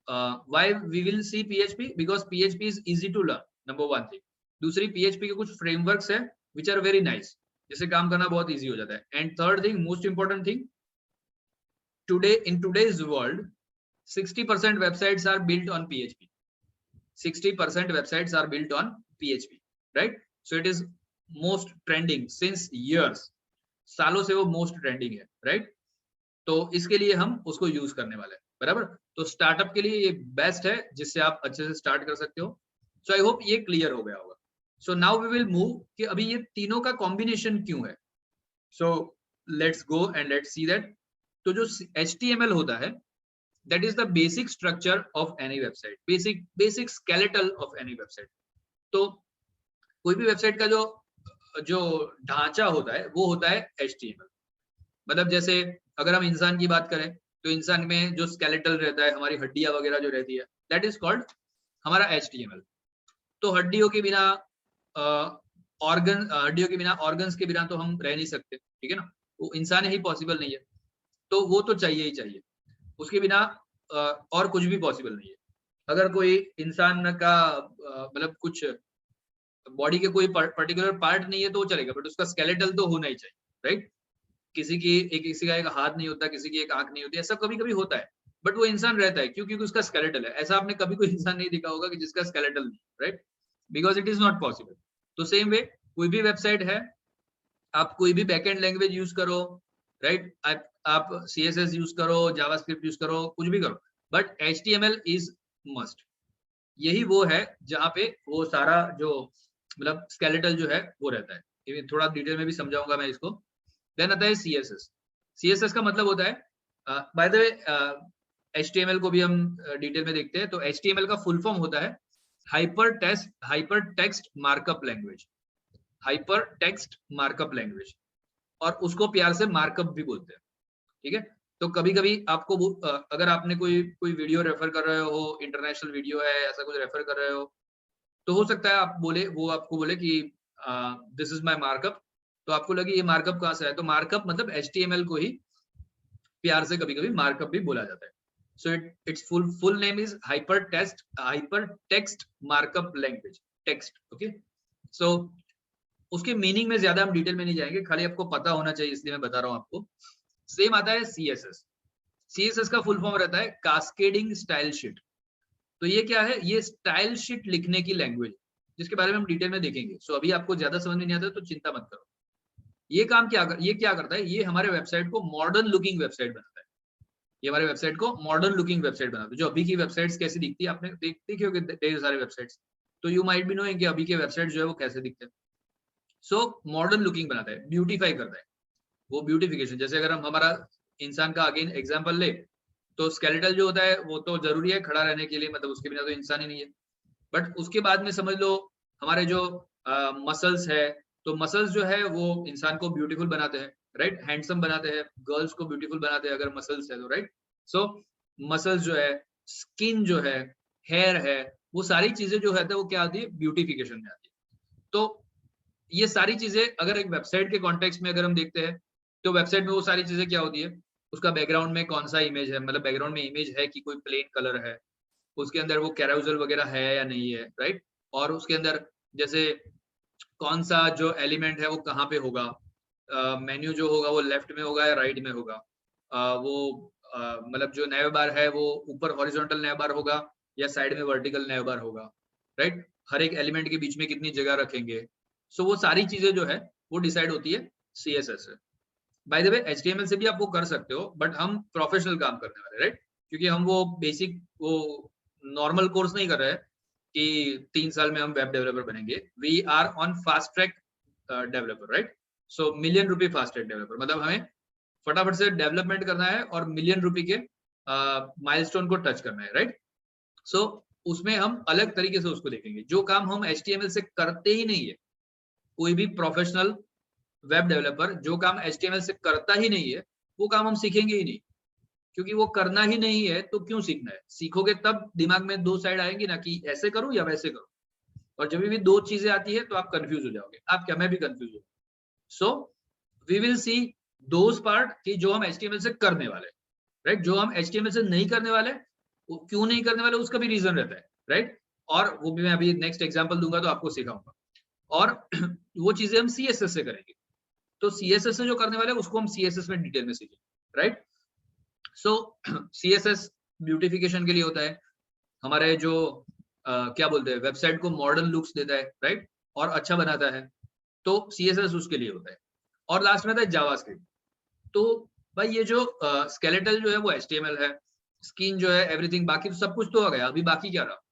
Why we will see PHP? Because PHP is easy to learn, number 1 thing. दूसरी, PHP के कुछ फ्रेमवर्क्स है which are very nice, जिससे काम करना बहुत इजी हो जाता है। And third thing, most important thing, today in today's world 60% websites are built on PHP. 60% websites are built on PHP, right? So it is most trending since years. सालों से वो मोस्ट ट्रेंडिंग है, right? तो इसके लिए हम उसको use करने वाले हैं, बराबर? तो स्टार्टअप के लिए ये बेस्ट है जिससे आप अच्छे से स्टार्ट कर सकते हो। सो आई होप ये क्लियर हो गया होगा। So now we will move कि अभी ये तीनों का कॉम्बिनेशन क्यों है। So let's go and let's see that. तो जो HTML होता है, that is the basic structure of any website, basic skeletal of any website। तो कोई भी वेबसाइट का जो जो ढांचा होता है वो होता है HTML। मतलब जैसे अगर हम इंसान की बात करें तो इंसान में जो स्केलेटल रहता है, हमारी हड्डियां वगैरह जो रहती है, दैट इज कॉल्ड हमारा HTML। तो हड्डियों के बिना हड्डियों के बिना ऑर्गन्स के बिना तो हम रह नहीं सकते, ठीक है ना? वो इंसान ही पॉसिबल नहीं है, तो वो तो चाहिए ही चाहिए। उसके बिना और कुछ भी पॉसिबल नहीं है। अगर कोई इंसान का मतलब कुछ बॉडी के कोई पर्टिकुलर पार्ट नहीं है तो वो चलेगा, बट उसका स्केलेटल तो होना ही चाहिए, राइट? किसी का एक हाथ नहीं होता, किसी की एक आंख नहीं होती, ऐसा कभी कभी होता है, बट वो इंसान रहता है क्योंकि उसका स्केलेटल है। ऐसा आपने कभी कोई इंसान नहीं देखा होगा कि जिसका स्केलेटल नहीं, right? Because it is not possible. तो सेम वे कोई भी वेबसाइट है, आप कोई भी बैकएंड लैंग्वेज यूज करो, राइट? आप CSS यूज करो, जावास्क्रिप्ट यूज करो, कुछ भी करो, बट HTML इज मस्ट। यही वो है जहाँ पे वो सारा जो मतलब स्केलेटल जो है वो रहता है। ये थोड़ा डिटेल में भी समझाऊंगा मैं इसको। देन आता है CSS। CSS का मतलब होता है, बाय द वे HTML को भी हम डिटेल में देखते हैं। तो HTML का फुल फॉर्म होता है hyper text markup language. Hyper text markup language, और उसको प्यार से मार्कअप भी बोलते हैं, ठीक है? तो कभी कभी आपको अगर आपने कोई वीडियो रेफर कर रहे हो, इंटरनेशनल वीडियो है, ऐसा कुछ रेफर कर रहे हो, तो हो सकता है वो आपको बोले कि दिस इज माय मार्कअप। तो आपको लगे ये मार्कअप कहाँ से है, तो मार्कअप मतलब HTML को ही प्यार से कभी कभी मार्कअप भी बोला जाता है। So its full name is hyper text markup language, text, okay? So उसके मीनिंग में ज्यादा हम डिटेल में नहीं जाएंगे, खाली आपको पता होना चाहिए इसलिए मैं बता रहा हूँ आपको। सेम आता है CSS। CSS का फुल फॉर्म रहता है कास्केडिंग स्टाइल शीट। तो ये क्या है? ये स्टाइल शीट लिखने की लैंग्वेज, जिसके बारे में हम डिटेल में देखेंगे। सो अभी आपको ज्यादा समझ में नहीं आता तो चिंता मत करो। ये क्या करता है? ये हमारे वेबसाइट को मॉडर्न लुकिंग वेबसाइट बनाता है। ये हमारे वेबसाइट को मॉडर्न लुकिंग वेबसाइट बनाता है। जो अभी की वेबसाइट्स कैसी दिखती है, आपने देखी होगी ढेर सारे वेबसाइट्स, तो यू माइट बी नोइंग कि अभी के वेबसाइट जो है वो कैसे दिखते हैं। सो मॉडर्न लुकिंग बनाता है, ब्यूटीफाई करता है। वो ब्यूटिफिकेशन, जैसे अगर हम हमारा इंसान का अगेन एग्जांपल ले, तो स्केलेटल जो होता है वो तो जरूरी है खड़ा रहने के लिए, मतलब उसके बिना तो इंसान ही नहीं है। बट उसके बाद में समझ लो हमारे जो मसल्स है, तो मसल्स जो है वो इंसान को ब्यूटीफुल बनाते हैं, राइट? हैंडसम बनाते हैं, गर्ल्स को ब्यूटीफुल बनाते हैं अगर मसल्स है तो, राइट? सो मसल्स जो है, स्किन जो है, हेयर है, वो सारी चीजें जो है वो क्या आती है? ब्यूटिफिकेशन में आती है। तो ये सारी चीजें अगर एक वेबसाइट के कॉन्टेक्स्ट में अगर हम देखते हैं, तो वेबसाइट में वो सारी चीजें क्या होती है? उसका बैकग्राउंड में कौन सा इमेज है, मतलब बैकग्राउंड में इमेज है कि कोई प्लेन कलर है, उसके अंदर वो कैराउजल वगैरह है या नहीं है, राइट? और उसके अंदर जैसे कौन सा जो एलिमेंट है वो कहाँ पे होगा, मेन्यू जो होगा वो लेफ्ट में होगा या राइट में होगा, मतलब जो नैव बार है वो ऊपर हॉरिजॉन्टल नैव बार होगा या साइड में वर्टिकल नैव बार होगा, राइट? हर एक एलिमेंट के बीच में कितनी जगह रखेंगे। सो वो सारी चीजें जो है वो डिसाइड होती है CSS से। बाय द वे HTML से भी आप वो कर सकते हो, बट हम प्रोफेशनल काम करने वाले, राइट? क्योंकि हम वो बेसिक वो नॉर्मल कोर्स नहीं कर रहे हैं कि 3 साल में हम वेब डेवलपर बनेंगे। We are on fast track developer, right? So million rupee fast track developer, मतलब हमें फटाफट से डेवलपमेंट करना है और मिलियन रुपी के माइलस्टोन को टच करना है, राइट? सो उसमें हम अलग तरीके से उसको देखेंगे। जो काम हम HTML से करते ही नहीं है, कोई भी प्रोफेशनल वेब डेवलपर जो काम HTML से करता ही नहीं है, वो काम हम सीखेंगे ही नहीं। क्योंकि वो करना ही नहीं है तो क्यों सीखना है? सीखोगे तब दिमाग में दो साइड आएंगी ना, कि ऐसे करूं या वैसे करूं। और जब भी दो चीजें आती है तो आप कंफ्यूज हो जाओगे। आप क्या, मैं भी कंफ्यूज हूँ। So we will see those part कि जो हम HTML से करने वाले, राइट? जो हम HTML से नहीं करने वाले, वो क्यों नहीं करने वाले उसका भी रीजन रहता है, राइट? और वो भी मैं अभी नेक्स्ट एग्जांपल दूंगा तो आपको सिखाऊंगा। और वो चीजें हम CSS से करेंगे। तो CSS से जो करने वाले उसको हम CSS में डिटेल में सीखेंगे, राइट? सो CSS ब्यूटिफिकेशन के लिए होता है, हमारे जो क्या बोलते हैं, वेबसाइट को मॉडर्न लुक्स देता है, राइट? और अच्छा बनाता है। तो CSS उसके लिए होता है। और लास्ट में था जावास्क्रिप्ट। तो भाई ये जो स्केलेटल जो है वो HTML है, स्किन जो है एवरीथिंग, बाकी तो सब कुछ तो आ गया, अभी बाकी क्या रहा?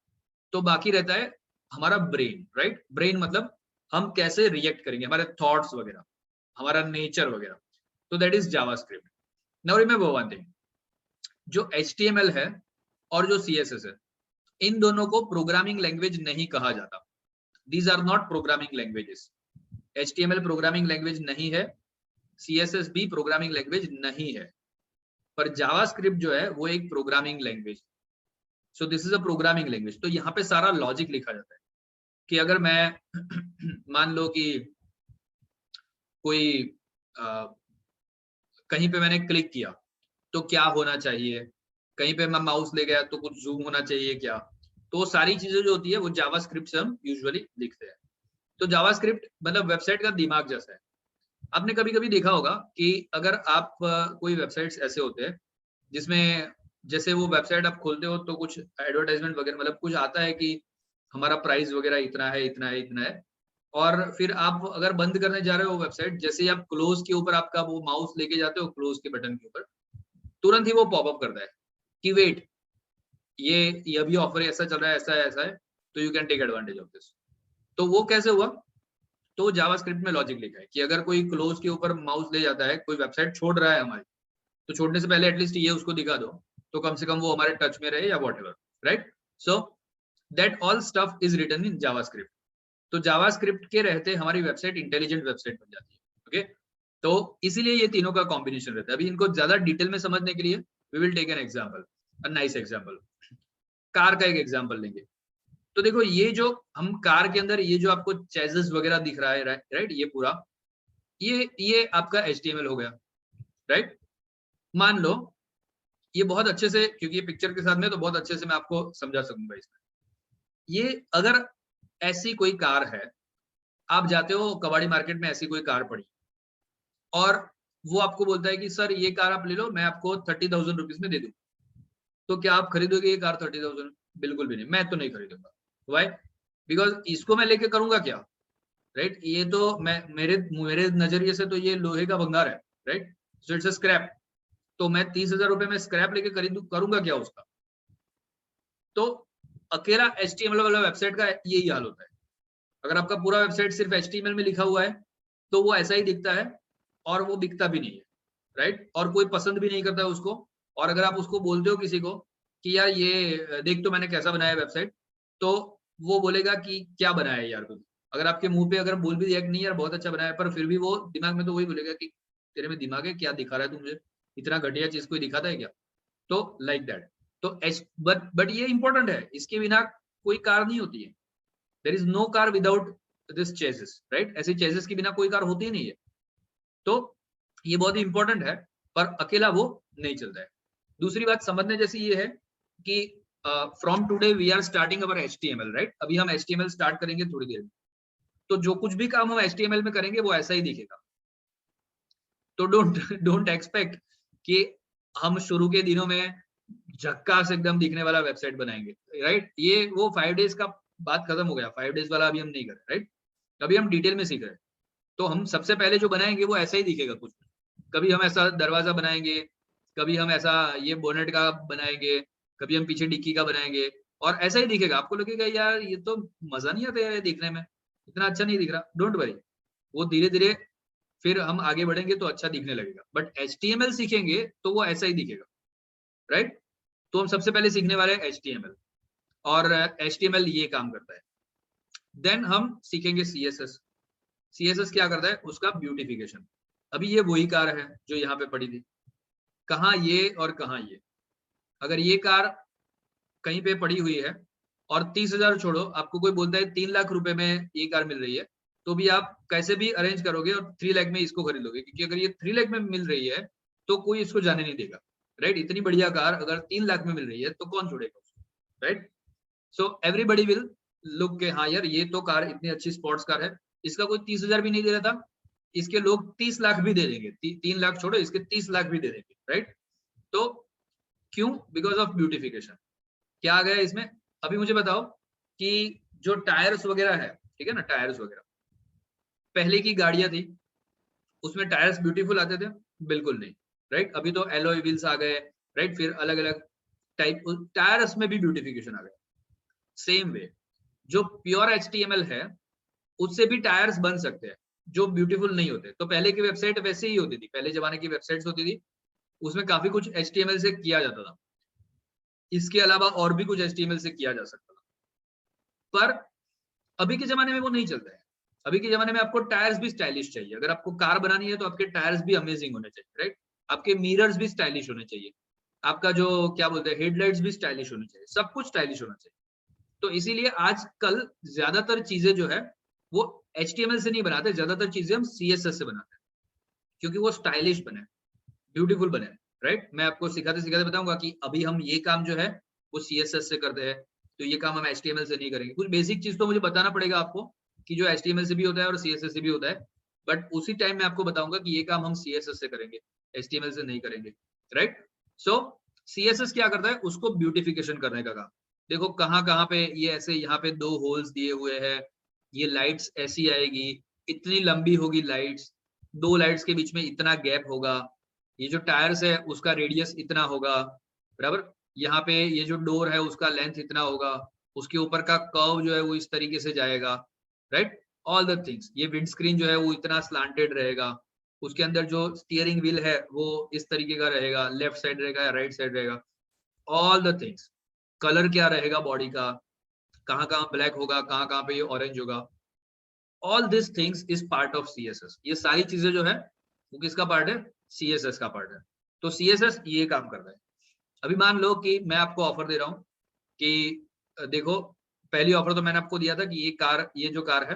तो बाकी रहता है हमारा ब्रेन, राइट? ब्रेन मतलब हम कैसे रिएक्ट करेंगे, हमारे थॉट्स वगैरह, हमारा नेचर वगैरह। तो that is JavaScript. Now remember one thing, जो HTML है और जो CSS है, इन दोनों को प्रोग्रामिंग लैंग्वेज नहीं कहा जाता। These are not programming languages. HTML programming language नहीं है, CSS भी प्रोग्रामिंग लैंग्वेज नहीं है, पर जावास्क्रिप्ट जो है वो एक programming language. So this is a programming language. तो यहाँ पे सारा लॉजिक लिखा जाता है कि अगर मैं मान लो कि कोई कहीं पे मैंने क्लिक किया तो क्या होना चाहिए, कहीं पे मैं माउस ले गया तो कुछ जूम होना चाहिए क्या, तो सारी चीजें जो होती है वो जावास्क्रिप्ट से हम यूजुअली लिखते हैं। तो जावास्क्रिप्ट मतलब वेबसाइट का दिमाग जैसा है। आपने कभी कभी देखा होगा कि अगर आप कोई वेबसाइट्स ऐसे होते हैं जिसमें जैसे वो वेबसाइट आप खोलते हो तो कुछ एडवर्टाइजमेंट वगैरह मतलब कुछ आता है कि हमारा प्राइस वगैरह इतना है इतना है इतना है, और फिर आप अगर बंद करने जा रहे हो वेबसाइट, जैसे ही आप क्लोज के ऊपर आपका वो माउस लेके जाते हो क्लोज के बटन के ऊपर, तुरंत ही वो पॉपअप करता है कि वेट, ये अभी ऑफर ऐसा चल रहा है, ऐसा है, तो you can take advantage of this. तो वो कैसे हुआ? तो जावास्क्रिप्ट में लॉजिक लिखा है कि अगर कोई क्लोज के ऊपर माउस ले जाता है, कोई वेबसाइट छोड़ रहा है हमारी, तो छोड़ने से पहले एटलीस्ट ये उसको दिखा दो, तो कम से कम वो हमारे टच में रहे या whatever, right? So that all stuff is written in JavaScript. तो जावास्क्रिप्ट के रहते हमारी वेबसाइट इंटेलिजेंट वेबसाइट बन जाती है। ओके, तो इसीलिए ये तीनों का कॉम्बिनेशन रहता है। अभी इनको ज्यादा डिटेल में समझने के लिए we will take an example, a nice example. Car का एक एग्जांपल लेंगे। तो देखो ये जो हम कार के अंदर ये जो आपको चेजेस वगैरह दिख रहा है, राइट, ये पूरा ये आपका HTML हो गया, राइट? मान लो ये बहुत अच्छे से, क्योंकि ये पिक्चर के साथ में तो बहुत अच्छे से मैं आपको समझा सकूंगा इसमें। ये अगर ऐसी कोई कार है, आप जाते हो कबाड़ी मार्केट में, ऐसी कोई कार पड़ी और वो आपको बोलता है कि सर ये कार आप ले लो, मैं आपको 30,000 रुपीज में दे दूं, तो क्या आप खरीदोगे ये कार 30,000? बिल्कुल भी नहीं, मैं तो नहीं खरीदूंगा। वाई? बिकॉज इसको मैं लेके करूंगा क्या, राइट? ये तो मैं मेरे मेरे नजरिए से तो ये लोहे का भंगार है, right? So it's a scrap. तो मैं 30,000 रुपए में स्क्रैप लेके खरीदू करूंगा क्या उसका? तो अकेला HTML वाला वेबसाइट का यही हाल होता है। अगर आपका पूरा वेबसाइट सिर्फ HTML में लिखा हुआ है तो वो ऐसा ही दिखता है और वो बिकता भी नहीं है, राइट? और कोई पसंद भी नहीं करता है उसको। और अगर आप उसको बोलते हो किसी को कि यार ये देख तो मैंने कैसा बनाया वेबसाइट, तो वो बोलेगा कि क्या बनाया है यार तूने। अगर आपके मुंह पे अगर बोल भी दिया कि नहीं यार बहुत अच्छा बनाया है, पर फिर भी वो दिमाग में तो वही बोलेगा कि तेरे में दिमाग है क्या, दिखा रहा है तू मुझे, इतना घटिया चीज कोई दिखाता है क्या? तो लाइक दैट। तो बट ये इंपॉर्टेंट है, इसके बिना कोई कार नहीं होती है। There is no car without this chassis, right? ऐसी चेजेस के बिना कोई कार होती ही नहीं है। तो ये बहुत ही इंपॉर्टेंट है, पर अकेला वो नहीं चलता है। दूसरी बात समझने जैसी ये है कि from today we are starting our HTML, right? अभी हम HTML स्टार्ट करेंगे थोड़ी देर में, तो जो कुछ भी काम हम HTML में करेंगे वो ऐसा ही दिखेगा। तो डोंट डोंट एक्सपेक्ट कि हम शुरू के दिनों में झक्कास एकदम दिखने वाला वेबसाइट बनाएंगे, राइट? ये वो 5 डेज का बात खत्म हो गया, 5 डेज वाला अभी हम नहीं कर रहे, राइट? अभी हम डिटेल में सीख रहे हैं। तो हम सबसे पहले जो बनाएंगे वो ऐसा ही दिखेगा कुछ। कभी हम ऐसा दरवाजा बनाएंगे, कभी हम ऐसा ये बोनेट का बनाएंगे, कभी हम पीछे डिक्की का बनाएंगे, और ऐसा ही दिखेगा। आपको लगेगा यार ये तो मजा नहीं आता यार ये देखने में, इतना अच्छा नहीं दिख रहा। डोंट वरी, वो धीरे धीरे फिर हम आगे बढ़ेंगे तो अच्छा दिखने लगेगा। बट HTML सीखेंगे तो वो ऐसा ही दिखेगा, राइट? तो हम सबसे पहले सीखने वाले हैं HTML, और HTML ये काम करता है। देन हम सीखेंगे CSS। CSS क्या करता है? उसका ब्यूटिफिकेशन। अभी ये वही कार है जो यहाँ पे पड़ी थी, कहाँ ये और कहाँ ये। अगर ये कार कहीं पे पड़ी हुई है और 30,000 छोड़ो, आपको कोई बोलता है 3 लाख रुपए में ये कार मिल रही है, तो भी आप कैसे भी अरेंज करोगे और 3 लाख में इसको खरीद लोगे, क्योंकि अगर ये 3 लाख में मिल रही है तो कोई इसको जाने नहीं देगा, राइट? इतनी बढ़िया कार अगर 3 लाख में मिल रही है तो कौन छोड़ेगा उसको, right? So everybody will look के हाँ यार ये तो कार इतनी अच्छी स्पोर्ट्स कार है, इसका कोई 30,000 भी नहीं दे रहा था, इसके लोग 30 लाख भी दे देंगे, 3 लाख छोड़ो इसके 30 लाख भी दे देंगे, राइट? तो क्यों? Because of beautification. क्या आ गया इसमें? अभी मुझे बताओ कि जो टायर्स वगैरह है, ठीक है ना, टायर्स वगैरह पहले की गाड़ियां थी, उसमें टायर्स ब्यूटीफुल आते थे? बिल्कुल नहीं, राइट? अभी तो एलॉय व्हील्स आ गए, राइट? फिर अलग अलग टाइप टायर्स में भी ब्यूटिफिकेशन आ गया। सेम वे जो प्योर एचटीएमएल है उससे भी टायर्स बन सकते हैं जो ब्यूटीफुल नहीं होते। तो पहले की वेबसाइट वैसे ही होती थी, पहले जमाने की वेबसाइट्स होती थी, उसमें काफी कुछ एचटीएमएल से किया जाता था। इसके अलावा और भी कुछ एचटीएमएल से किया जा सकता था, पर अभी के जमाने में वो नहीं चलता है। अभी के जमाने में आपको टायर्स भी स्टाइलिश चाहिए। अगर आपको कार बनानी है तो आपके टायर्स भी अमेजिंग होने चाहिए, राइट? आपके मिरर्स भी स्टाइलिश होने चाहिए, आपका जो क्या बोलते हैं हेडलाइट्स भी स्टाइलिश होने चाहिए, सब कुछ स्टाइलिश होना चाहिए। तो इसीलिए आजकल ज्यादातर चीजें जो है वो एचटीएमएल से नहीं बनाते, ज्यादातर चीजें हम सीएसएस से बनाते हैं, क्योंकि वो स्टाइलिश बने, ब्यूटीफुल बने, राइट? मैं आपको सिखाते सिखाते बताऊंगा कि अभी हम ये काम जो है वो सीएसएस से करते हैं, तो ये काम हम एचटीएमएल से नहीं करेंगे। कुछ बेसिक चीज तो मुझे बताना पड़ेगा आपको कि जो एचटीएमएल से भी होता है और सीएसएस से भी होता है, बट उसी टाइम में आपको बताऊंगा कि ये काम हम सीएसएस से करेंगे, एचटीएमएल से नहीं करेंगे, राइट? सो सीएसएस क्या करता है? उसको ब्यूटिफिकेशन करने का काम। देखो कहाँ कहाँ पे ये ऐसे, यहाँ पे 2 होल्स दिए हुए हैं, ये लाइट्स ऐसी आएगी, इतनी लंबी होगी लाइट्स, 2 लाइट्स के बीच में इतना गैप होगा, ये जो टायर्स है उसका रेडियस इतना होगा, बराबर? यहाँ पे ये जो डोर है उसका लेंथ इतना होगा, उसके ऊपर का कर्व जो है वो इस तरीके से जाएगा, राइट? All the things. ये विंड स्क्रीन जो है वो इतना स्लांटेड रहेगा, उसके अंदर जो स्टीयरिंग व्हील है वो इस तरीके का रहेगा, लेफ्ट साइड रहेगा या राइट साइड रहेगा, ऑल द थिंग्स। कलर क्या रहेगा बॉडी का, कहाँ कहाँ ब्लैक होगा, कहाँ कहाँ पे ये ऑरेंज होगा, all this things is part of CSS. ये सारी चीजें जो है वो किसका पार्ट है? सीएसएस का पार्ट है। तो सीएसएस ये काम करता है। अभी मान लो कि मैं आपको ऑफर दे रहा हूँ कि देखो, पहली ऑफर तो मैंने आपको दिया था कि ये जो कार है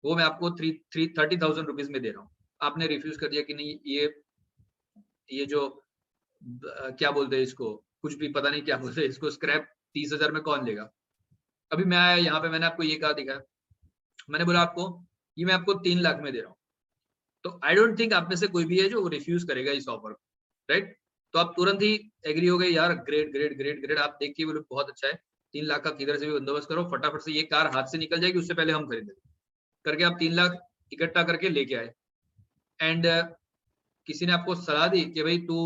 वो मैं आपको 30,000 रुपीज में दे रहा हूँ। आपने रिफ्यूज कर दिया कि नहीं, ये जो क्या बोलते हैं इसको, कुछ भी पता नहीं क्या बोलते हैं इसको, स्क्रैप 30,000 में कौन लेगा? अभी मैं आया यहाँ पे, मैंने आपको ये कार दिखाया, मैंने बोला आपको ये मैं आपको 3 लाख में दे रहा हूँ। तो आई डोंट थिंक आप में से कोई भी है जो रिफ्यूज करेगा इस ऑफर को, राइट? तो आप तुरंत ही एग्री हो गए, यार ग्रेट ग्रेट ग्रेट ग्रेट, आप देख के बोले बहुत अच्छा है, 3 लाख का किधर से भी बंदोबस्त करो, फटाफट से ये कार हाथ से निकल जाएगी, उससे पहले हम खरीदेंगे करके आप 3 लाख इकट्ठा करके लेके आए। एंड किसी ने आपको सलाह दी कि भाई तू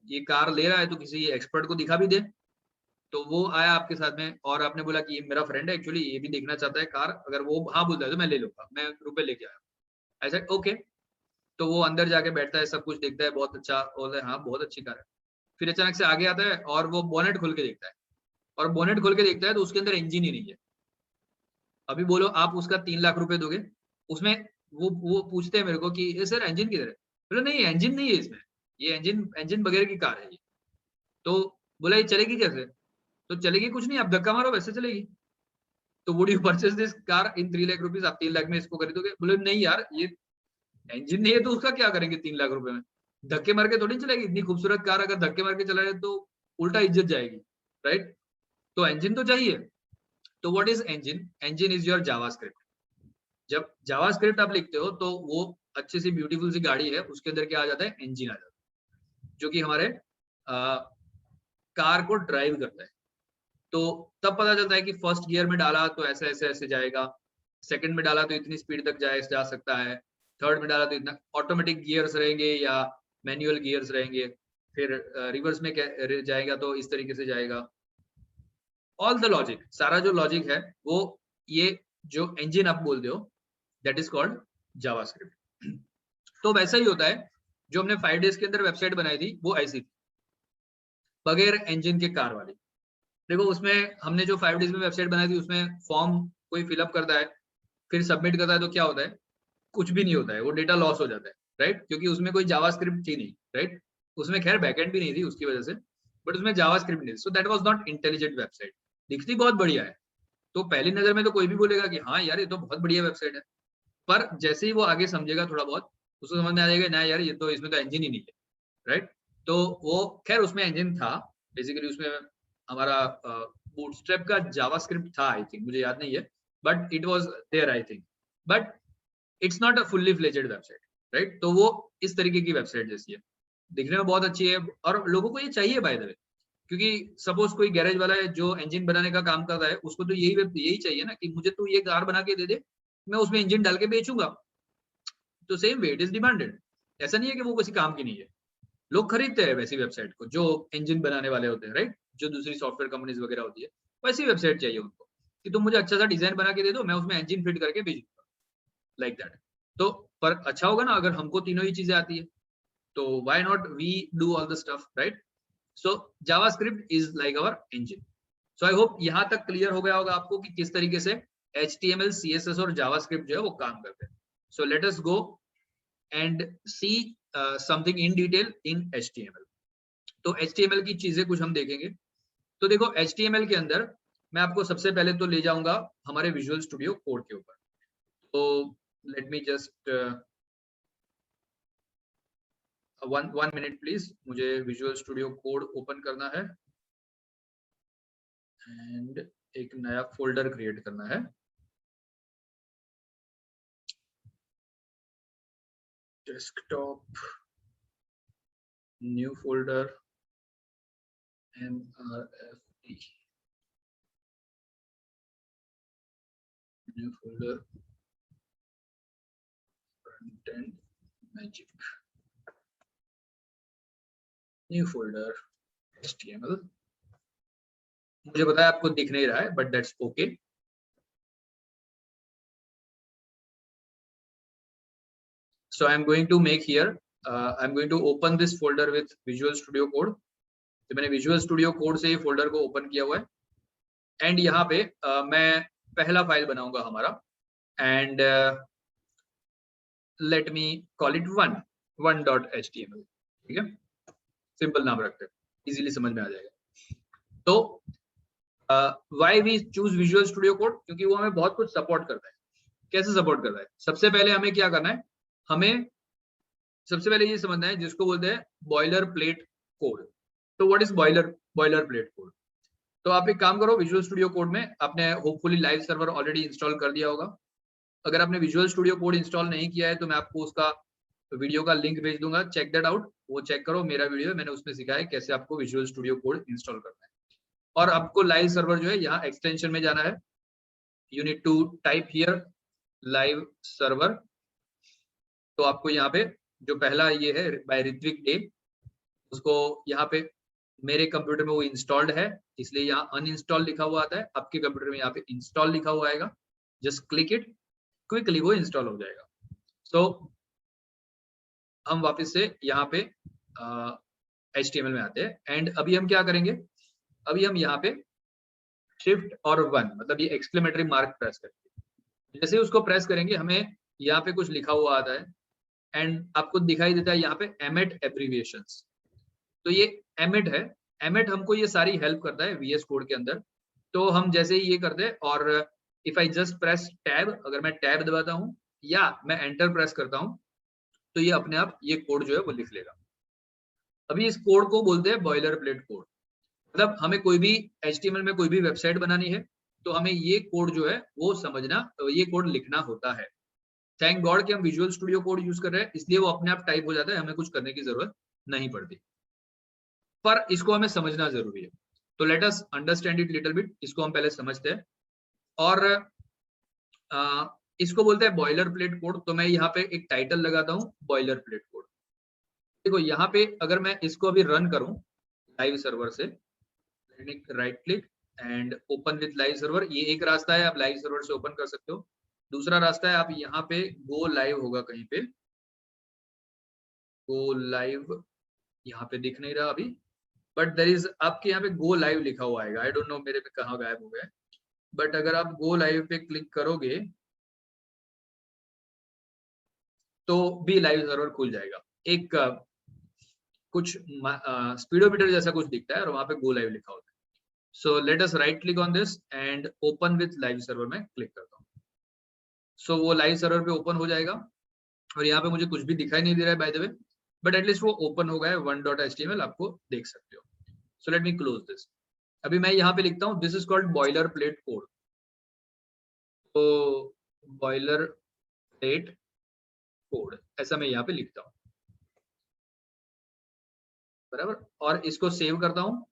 ये कार ले रहा है तो किसी एक्सपर्ट को दिखा भी दे। तो वो आया आपके साथ में और आपने बोला कि ये मेरा फ्रेंड है, एक्चुअली ये भी देखना चाहता है कार, अगर वो हाँ बोलता है तो मैं ले लूंगा, मैं रुपए लेके आया। ऐसा ओके। तो वो अंदर जाके बैठता है, सब कुछ देखता है, बहुत अच्छा बोलता है, हाँ बहुत अच्छी कार है। फिर अचानक से आगे आता है और वो बोनेट खोल के देखता है, और बोनेट खोल के देखता है तो उसके अंदर इंजन ही नहीं है। अभी बोलो आप उसका 3 लाख रुपए दोगे? उसमें वो पूछते हैं मेरे को कि सर इंजन किधर है? बोले नहीं इंजन नहीं है इसमें, ये इंजन इंजन वगैरह की कार है ये। तो बोला ये चलेगी कैसे? तो चलेगी कुछ नहीं, आप धक्का मारो वैसे चलेगी। तो would you purchase this car in 3 lakh rupees? आप 3 लाख में इसको खरीदोगे? बोले नहीं यार, ये इंजन नहीं है तो उसका क्या करेंगे 3 लाख रुपए में? धक्के मार के थोड़ी चलेगी, इतनी खूबसूरत कार अगर धक्के मार के चला रहे तो उल्टा इज्जत जाएगी, राइट? तो इंजन तो चाहिए। तो what is engine? Engine is your JavaScript. जब जावास्क्रिप्ट आप लिखते हो तो वो अच्छी सी ब्यूटीफुल सी गाड़ी है, उसके अंदर क्या आ जाता है? इंजन आ जाता है, जो कि हमारे कार को ड्राइव करता है। तो तब पता चलता है कि फर्स्ट गियर में डाला तो ऐसे ऐसे ऐसे जाएगा, सेकंड में डाला तो इतनी स्पीड तक जा सकता है, थर्ड में डाला तो इतना, ऑटोमेटिक गियर्स रहेंगे या मैनुअल गियर्स रहेंगे, फिर रिवर्स में जाएगा तो इस तरीके से जाएगा। ऑल द लॉजिक, सारा जो लॉजिक है वो, ये जो इंजन आप बोलते हो दैट इज कॉल्ड जावास्क्रिप्ट। तो वैसा ही होता है, जो हमने 5 डेज के अंदर वेबसाइट बनाई थी वो ऐसी थी, बगैर इंजन के कार वाली। देखो उसमें हमने जो 5 डेज में वेबसाइट बनाई थी उसमें फॉर्म कोई फिलअप करता है, फिर सबमिट करता है तो क्या होता है? कुछ भी नहीं होता है, वो डेटा लॉस हो जाता है, राइट? क्योंकि उसमें कोई जावास्क्रिप्ट थी नहीं, राइट? उसमें खैर बैकएंड भी नहीं थी उसकी वजह से, बट उसमें जावास्क्रिप्ट नहीं थी, so that was not intelligent website. दिखती बहुत बढ़िया है, तो पहली नजर में तो कोई भी बोलेगा कि हाँ यार ये तो बहुत बढ़िया वेबसाइट है, पर जैसे ही वो आगे समझेगा थोड़ा बहुत, उसको समझ में आ जाएगा ना यार ये तो, इसमें तो इंजन ही नहीं है, राइट? तो वो खैर उसमें इंजन था, बेसिकली उसमें हमारा बूटस्ट्रैप का जावास्क्रिप्ट था, आई थिंक, मुझे याद नहीं है, but it was there I think, but it's not a fully fledged website, right? तो वो इस तरीके की वेबसाइट जैसी है, दिखने में बहुत अच्छी है और लोगों को ये चाहिए बाय द वे, क्योंकि सपोज कोई गैरेज वाला है जो इंजन बनाने का काम करता है, उसको तो यही चाहिए ना कि मुझे तू ये कार बना के दे दे, मैं उसमें इंजन डाल के बेचूंगा, तो same way it is demanded. ऐसा नहीं है कि वो किसी काम की नहीं है, लोग खरीदते हैं वैसी वेबसाइट को जो इंजन बनाने वाले होते हैं, राइट, जो दूसरी सॉफ्टवेयर कंपनीज वगैरह होती है, वैसी वेबसाइट चाहिए उनको कि तुम मुझे अच्छा सा डिजाइन बना के दे दो, मैं उसमें इंजन फिट करके भेज दूंगा, लाइक दैट। तो पर अच्छा होगा ना अगर हमको तीनों ही चीजें आती है, तो why not we do all the stuff, right. So JavaScript is like our engine. So I hope यहाँ तक क्लियर हो गया होगा आपको कि किस तरीके से HTML, CSS और जावास्क्रिप्ट जो है वो काम करते हैं। So let us go and see something in detail in HTML। तो HTML की चीजें कुछ हम देखेंगे। तो देखो HTML के अंदर मैं आपको सबसे पहले तो ले जाऊंगा हमारे विजुअल स्टूडियो कोड के ऊपर। तो let me just one minute please, मुझे विजुअल स्टूडियो कोड ओपन करना है एंड एक नया फोल्डर क्रिएट करना है। Desktop, new folder, MRFD, new folder, front end magic, new folder, HTML। मुझे पता है आपको दिख नहीं रहा है but that's okay. So I'm going to make here, I'm going to open this folder with Visual Studio Code। तो मैंने Visual Studio Code से ये फोल्डर को ओपन किया हुआ है एंड यहाँ पे मैं पहला फाइल बनाऊंगा हमारा and let me call it one.html। ठीक है, सिंपल नाम रखते हैं, इजीली समझ में आ जाएगा। तो why we choose Visual Studio Code, क्योंकि वो हमें बहुत कुछ सपोर्ट करता है। कैसे सपोर्ट करता है? सबसे पहले हमें क्या करना है, हमें सबसे पहले ये समझना है जिसको बोलते हैं बॉयलर प्लेट कोड। तो what is boiler plate code? तो आप एक काम करो, विजुअल स्टूडियो कोड में आपने hopefully live server already install कर दिया होगा। अगर आपने विजुअल स्टूडियो कोड इंस्टॉल नहीं किया है तो मैं आपको उसका वीडियो का लिंक भेज दूंगा, चेक दैट आउट। वो चेक करो, मेरा वीडियो है, मैंने उसमें सिखाया है कैसे आपको विजुअल स्टूडियो कोड इंस्टॉल करना है। और आपको लाइव सर्वर जो है यहाँ एक्सटेंशन में जाना है, you need to type here Live Server. तो आपको यहाँ पे जो पहला ये है बाय ऋत्विक डे, उसको यहाँ पे मेरे कंप्यूटर में वो इंस्टॉल्ड है इसलिए यहाँ अनइंस्टॉल लिखा हुआ आता है, आपके कंप्यूटर में यहाँ पे इंस्टॉल लिखा हुआ आएगा, जस्ट क्लिक इट, क्विकली वो इंस्टॉल हो जाएगा। सो हम वापस से यहाँ पे HTML में आते हैं एंड अभी हम क्या करेंगे, अभी हम यहाँ पे शिफ्ट और 1 मतलब ये एक्सक्लेमेटरी मार्क प्रेस करेंगे। जैसे उसको प्रेस करेंगे हमें यहाँ पे कुछ लिखा हुआ आता है एंड आपको दिखाई देता है यहाँ पे एमेट एब्रीविएशंस। तो ये एमेट है, एमेट हमको ये सारी हेल्प करता है VS कोड के अंदर। तो हम जैसे ही ये करते हैं और if I just press tab, अगर मैं टैब दबाता हूँ या मैं एंटर प्रेस करता हूँ तो ये अपने आप ये कोड जो है वो लिख लेगा। अभी इस कोड को बोलते हैं बॉयलर प्लेट कोड। मतलब हमें कोई भी HTML में कोई भी वेबसाइट बनानी है तो हमें ये कोड जो है वो समझना, तो ये कोड लिखना होता है। थैंक गॉड कि हम विजुअल स्टूडियो कोड यूज कर रहे हैं, इसलिए वो अपने आप टाइप हो जाता है, हमें कुछ करने की जरूरत नहीं पड़ती, पर इसको हमें समझना जरूरी है। तो let us understand it little bit, इसको हम पहले समझते हैं। और इसको बोलते हैं बॉयलर प्लेट कोड। तो मैं यहाँ पे एक टाइटल लगाता हूँ बॉयलर प्लेट कोड। देखो यहाँ पे अगर मैं इसको अभी रन करूँ लाइव सर्वर से, right click and open with live server, ये एक रास्ता है, आप लाइव सर्वर से ओपन कर सकते हो। दूसरा रास्ता है आप यहाँ पे गो लाइव होगा कहीं पे, गो लाइव यहाँ पे दिख नहीं रहा अभी, बट देयर इज आपके यहाँ पे गो लाइव लिखा हुआ आएगा। आई डोंट नो मेरे पे कहाँ गायब हो गया, बट अगर आप गो लाइव पे क्लिक करोगे तो भी लाइव सर्वर खुल जाएगा। एक कुछ स्पीडोमीटर जैसा कुछ दिखता है और वहां पे गो लाइव लिखा होता है। So let us right click on this and open with live server में क्लिक करता हूँ। सो वो लाइव सर्वर पे ओपन हो जाएगा और यहाँ पे मुझे कुछ भी दिखाई नहीं दे रहा है by the way, but at least वो ओपन हो गया है, one.html आपको देख सकते हो। So let me close this. अभी मैं यहाँ पे लिखता हूँ this is called boiler plate code. तो बॉयलर प्लेट कोड ऐसा मैं यहाँ पे लिखता हूँ, बराबर। और इसको सेव करता हूँ,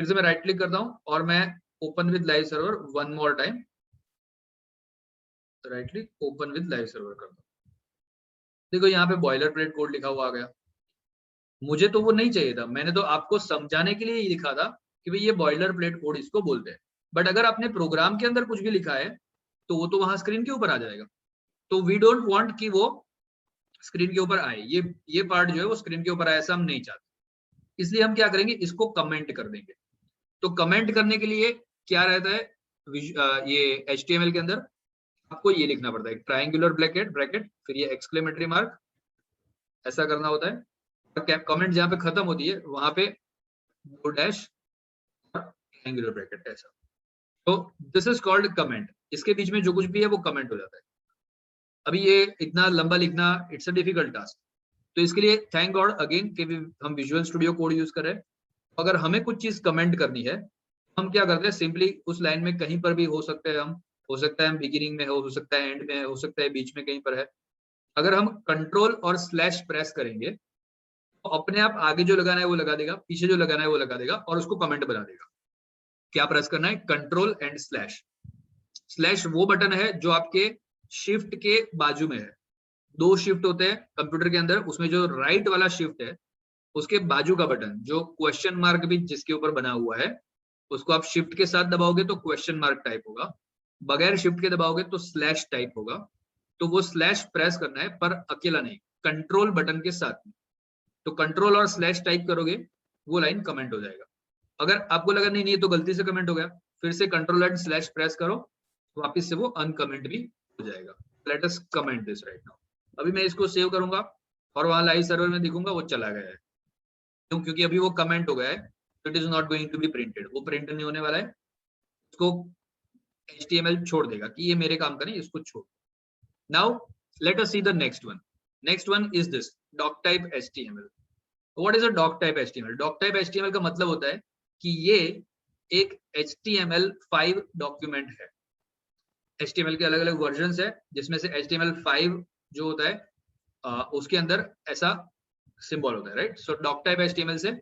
फिर से मैं राइट क्लिक करता हूँ और मैं open with live server one more time, right click open with live server करता हूँ। देखो यहाँ पे बॉयलर प्लेट कोड लिखा हुआ आ गया, मुझे तो वो नहीं चाहिए था, मैंने तो आपको समझाने के लिए ही लिखा था कि भाई ये बॉयलर प्लेट कोड इसको बोलते हैं। बट अगर आपने प्रोग्राम के अंदर कुछ भी लिखा है तो वो तो वहां स्क्रीन के ऊपर आ जाएगा। तो वी डोंट वांट कि वो स्क्रीन के ऊपर आए, ये पार्ट जो है वो स्क्रीन के ऊपर आए, ऐसा हम नहीं चाहते। इसलिए हम क्या करेंगे, इसको कमेंट कर देंगे। तो कमेंट करने के लिए क्या रहता है, ये HTML के अंदर आपको ये लिखना पड़ता है, ट्रायंगुलर ब्रैकेट ब्रैकेट, फिर ये एक्सक्लेमेटरी मार्क, ऐसा करना होता है। कमेंट जहाँ पे खत्म होती है वहां पे दो डैश ट्रायंगुलर ब्रैकेट, ऐसा। तो दिस इज कॉल्ड कमेंट। इसके बीच में जो कुछ भी है वो कमेंट हो जाता है। अभी ये इतना लंबा लिखना इट्स अ डिफिकल्ट टास्क, तो इसके लिए थैंक गॉड अगेन कि हम विजुअल स्टूडियो कोड यूज कर रहे हैं। अगर हमें कुछ चीज कमेंट करनी है, हम क्या करते हैं, सिंपली उस लाइन में कहीं पर भी हो सकते हैं हम, हो सकता है हम बिगिनिंग में हो सकता है एंड में हो सकता है बीच में कहीं पर है। अगर हम कंट्रोल और स्लैश प्रेस करेंगे तो अपने आप आगे जो लगाना है वो लगा देगा, पीछे जो लगाना है वो लगा देगा और उसको कमेंट बना देगा। क्या प्रेस करना है, कंट्रोल एंड स्लैश। स्लैश वो बटन है जो आपके शिफ्ट के बाजू में है। दो शिफ्ट होते हैं कंप्यूटर के अंदर, उसमें जो राइट वाला शिफ्ट है उसके बाजू का बटन जो क्वेश्चन मार्क भी जिसके ऊपर बना हुआ है, उसको आप शिफ्ट के साथ दबाओगे तो क्वेश्चन मार्क टाइप होगा, बगैर शिफ्ट के दबाओगे तो स्लैश टाइप होगा। तो वो स्लैश प्रेस करना है पर अकेला नहीं, कंट्रोल बटन के साथ में। तो कंट्रोल और स्लैश टाइप करोगे वो लाइन कमेंट हो जाएगा। अगर आपको लगा नहीं नहीं तो गलती से कमेंट हो गया, फिर से कंट्रोल एंड स्लैश प्रेस करो, वापस से वो अनकमेंट भी हो जाएगा। Let us comment this right now. अभी मैं इसको सेव करूंगा और वहां लाइव सर्वर में दिखूंगा वो चला गया है। क्यों? क्योंकि अभी वो कमेंट हो गया है, तो it is not going to be printed, वो प्रिंट नहीं होने वाला है। उसको HTML छोड़ देगा कि ये मेरे काम का नहीं, इसको छोड़। Now let us see the next one. Next one is this doc type HTML। What is a doc type HTML? Doc type HTML का मतलब होता है कि ये एक HTML5 डॉक्यूमेंट है। HTML के अलग अलग वर्जन है, जिसमें से HTML5 जो होता है उसके अंदर ऐसा सिंबल होता है, राइट। सो डॉक टाइप HTML से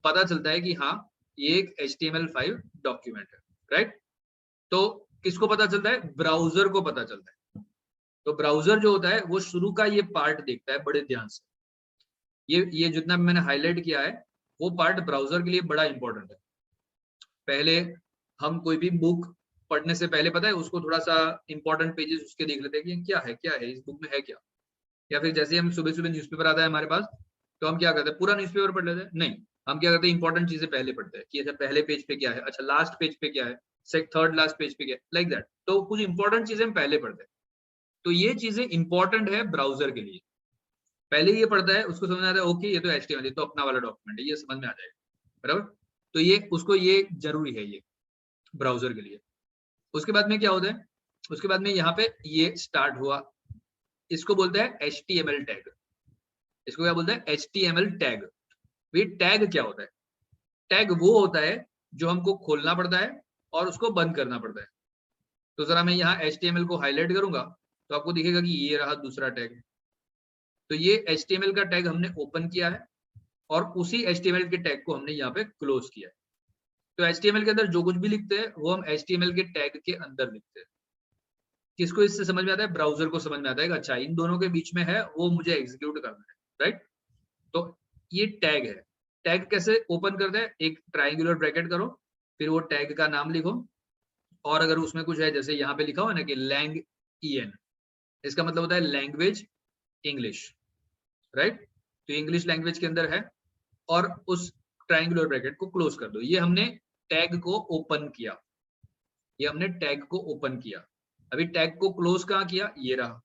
पता चलता है कि हाँ ये एक HTML5 डॉक्यूमेंट है, राइट। तो किसको पता चलता है? ब्राउजर को पता चलता है। तो ब्राउजर जो होता है वो शुरू का ये पार्ट देखता है बड़े ध्यान से। ये जितना मैंने हाईलाइट किया है वो पार्ट ब्राउजर के लिए बड़ा इंपॉर्टेंट है। पहले हम कोई भी बुक पढ़ने से पहले पता है उसको थोड़ा सा इंपॉर्टेंट पेजेस उसके देख लेते हैं कि क्या है इस बुक में है क्या। या फिर जैसे हम सुबह सुबह न्यूज़पेपर आता है हमारे पास, तो हम क्या करते हैं, पूरा न्यूज़पेपर पढ़ लेते हैं? नहीं, हम क्या करते हैं, इंपॉर्टेंट चीजें पहले पढ़ते हैं कि अच्छा पहले पेज पे क्या है, अच्छा लास्ट पेज पे क्या है, थर्ड लास्ट पेज पे क्या है, लाइक दैट। तो कुछ इंपॉर्टेंट चीजें हम पहले पढ़ते हैं। तो ये चीजें इंपॉर्टेंट है ब्राउजर के लिए। पहले ये पढ़ता है, उसको समझ में आता है ओके ये तो HTML, ये तो अपना वाला डॉक्यूमेंट है, ये समझ में आ जाएगा, बराबर। तो ये उसको ये जरूरी है ये ब्राउजर के लिए। उसके बाद में क्या होता है, उसके बाद में यहाँ पे ये स्टार्ट हुआ, इसको बोलते हैं HTML टैग। इसको क्या बोलते हैं? HTML tag. ये टैग क्या होता है? टैग वो होता है जो हमको खोलना पड़ता है और उसको बंद करना पड़ता है। तो जरा मैं यहाँ HTML को हाईलाइट करूंगा तो आपको दिखेगा कि ये रहा दूसरा टैग। तो ये HTML का टैग हमने ओपन किया है और उसी HTML के टैग को हमने यहाँ पे क्लोज किया है। तो HTML के अंदर जो कुछ भी लिखते हैं वो हम HTML के टैग के अंदर लिखते हैं। किसको इससे समझ में आता है? ब्राउजर को समझ में आता है कि अच्छा इन दोनों के बीच में है, वो मुझे एग्जीक्यूट करना है, राइट। तो ये टैग है। टैग कैसे ओपन करते हैं? एक ट्रायंगुलर ब्रैकेट करो, फिर वो टैग का नाम लिखो, और अगर उसमें कुछ है जैसे यहाँ पे लिखा हुआ है ना कि लैंग EN, इसका मतलब होता है लैंग्वेज इंग्लिश, राइट। तो इंग्लिश लैंग्वेज के अंदर है और उस ट्रायंगुलर ब्रैकेट को क्लोज कर दो। ये हमने टैग को ओपन किया, ये हमने टैग को ओपन किया। अभी टैग को क्लोज कहाँ किया? ये रहा।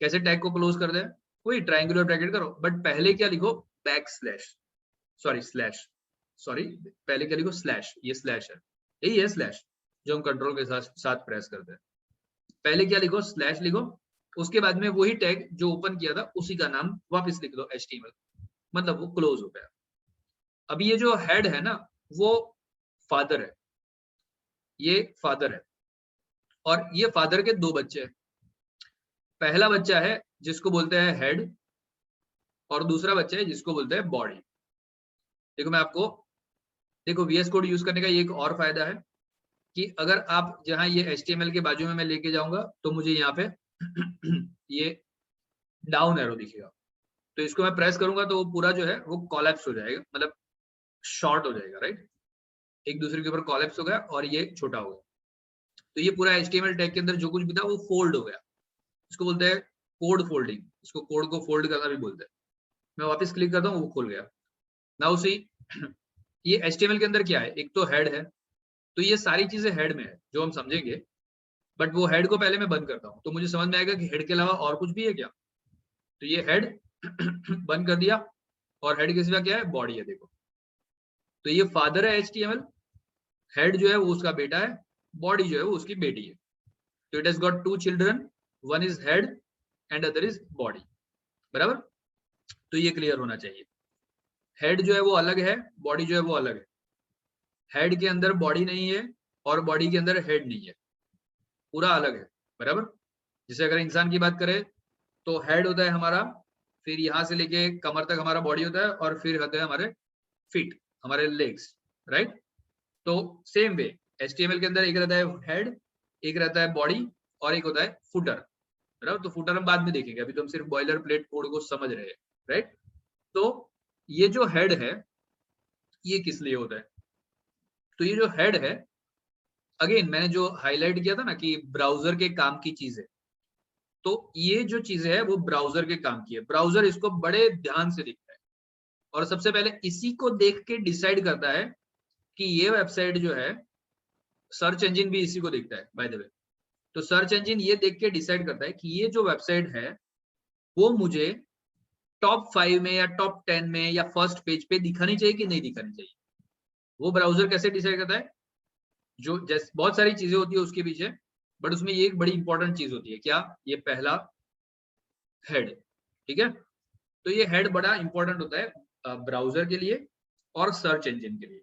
कैसे टैग को क्लोज कर दे? वही ट्रायंगुलर ब्रैकेट करो, बट पहले क्या लिखो? Back slash, sorry slash, sorry पहले क्या लिखो? स्लैश। ये स्लैश है, यही है स्लैश जो हम कंट्रोल के साथ प्रेस करते हैं। पहले क्या लिखो? स्लैश लिखो। उसके बाद में वही टैग जो ओपन किया था उसी का नाम वापस लिख दो HTML, मतलब वो क्लोज हो गया। अभी ये जो हेड है ना वो फादर है, ये फादर है, और ये फादर के दो बच्चे हैं। पहला बच्चा है जिसको बोलते हैं हेड, और दूसरा बच्चा है जिसको बोलते हैं बॉडी। देखो मैं आपको, देखो VS कोड यूज करने का ये एक और फायदा है कि अगर आप जहां ये HTML के बाजू में मैं लेके जाऊंगा तो मुझे यहाँ पे ये डाउन एरो दिखेगा। तो इसको मैं प्रेस करूंगा तो वो पूरा जो है वो कोलैप्स हो जाएगा, मतलब शॉर्ट हो जाएगा, राइट। एक दूसरे के ऊपर कोलैप्स हो गया और ये छोटा हो गया। तो ये पूरा HTML टैग के अंदर जो कुछ भी था वो फोल्ड हो गया। इसको बोलते हैं कोड फोल्डिंग, इसको कोड को फोल्ड करना भी बोलते हैं। मैं वापस क्लिक करता हूँ, वो खुल गया। नाउ सी ये HTML के अंदर क्या है, एक तो हेड है, तो ये सारी चीजें हेड में है जो हम समझेंगे, बट वो हेड को पहले मैं बंद करता हूँ तो मुझे समझ में आएगा कि हेड के अलावा और कुछ भी है क्या। तो ये हेड बंद कर दिया, और हेड के सिवा क्या है, बॉडी है, देखो। तो ये फादर है HTML, हेड जो है वो उसका बेटा है, बॉडी जो है वो उसकी बेटी है। तो it has got 2 children, one is head and other is body, बराबर। तो ये क्लियर होना चाहिए। हेड जो है वो अलग है, बॉडी जो है वो अलग है। हेड के अंदर बॉडी नहीं है और बॉडी के अंदर हेड नहीं है, पूरा अलग है, बराबर। जैसे अगर इंसान की बात करें तो हेड होता है हमारा, फिर यहाँ से लेके कमर तक हमारा बॉडी होता है, और फिर होते हैं हमारे फीट, हमारे लेग्स, राइट। तो सेम वे HTML के अंदर एक रहता है हेड, एक रहता है बॉडी, और एक होता है फुटर, बराबर। तो फुटर हम बाद में देखेंगे, अभी तो हम सिर्फ बॉयलर प्लेट कोड को समझ रहे हैं, राइट। तो ये जो हेड है ये किस लिए होता है, तो ये जो हेड है, अगेन मैंने जो हाईलाइट किया था ना कि ब्राउजर के काम की चीज है, तो ये जो चीज है वो ब्राउजर के काम की है। ब्राउजर इसको बड़े ध्यान से देखता है, और सबसे पहले इसी को देख के डिसाइड करता है कि ये वेबसाइट जो है, सर्च इंजन भी इसी को देखता है बाय द वे। तो सर्च इंजन ये देख के डिसाइड करता है कि ये जो वेबसाइट है वो मुझे टॉप 5 में या टॉप 10 में या फर्स्ट पेज पे दिखानी चाहिए कि नहीं दिखानी चाहिए। वो ब्राउजर कैसे डिसाइड करता है, जो जैसे बहुत सारी चीजें होती है उसके पीछे, बट उसमें ये एक बड़ी इंपॉर्टेंट चीज होती है, क्या, ये पहला हेड, ठीक है। तो ये हेड बड़ा इंपॉर्टेंट होता है ब्राउजर के लिए और सर्च इंजन के लिए।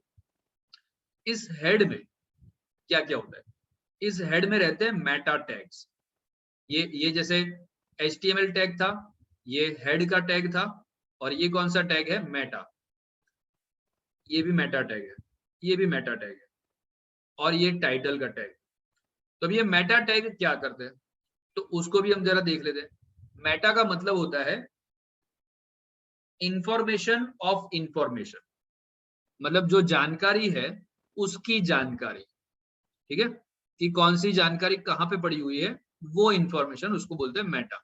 इस हेड में क्या क्या होता है, इस हेड में रहते हैं मेटा टैग्स। ये जैसे HTML टैग था, ये हेड का टैग था, और ये कौन सा टैग है, मेटा, ये भी मेटा टैग है, ये भी मेटा टैग है, और ये टाइटल का टैग। तो अब ये मेटा टैग क्या करते हैं, तो उसको भी हम जरा देख लेते हैं। मेटा का मतलब होता है इंफॉर्मेशन ऑफ इंफॉर्मेशन, मतलब जो जानकारी है उसकी जानकारी, ठीक है, कि कौन सी जानकारी कहां पे पड़ी हुई है, वो इंफॉर्मेशन उसको बोलते हैं मेटा।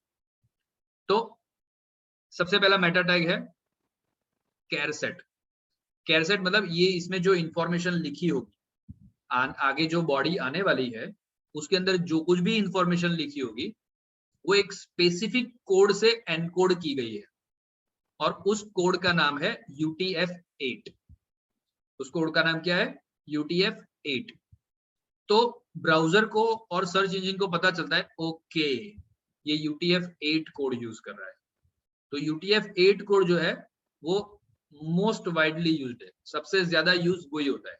तो सबसे पहला मेटा टैग है कैरसेट। कैरसेट मतलब ये इसमें जो इंफॉर्मेशन लिखी होगी, आगे जो बॉडी आने वाली है उसके अंदर जो कुछ भी इंफॉर्मेशन लिखी होगी वो एक स्पेसिफिक कोड से एनकोड की गई है, और उस कोड का नाम है UTF-8। उस कोड का नाम क्या है, UTF-8। तो ब्राउजर को और सर्च इंजन को पता चलता है, ओके ये UTF-8 कोड यूज कर रहा है। तो UTF-8 कोड जो है वो मोस्ट वाइडली यूज्ड है, सबसे ज्यादा यूज वही होता है।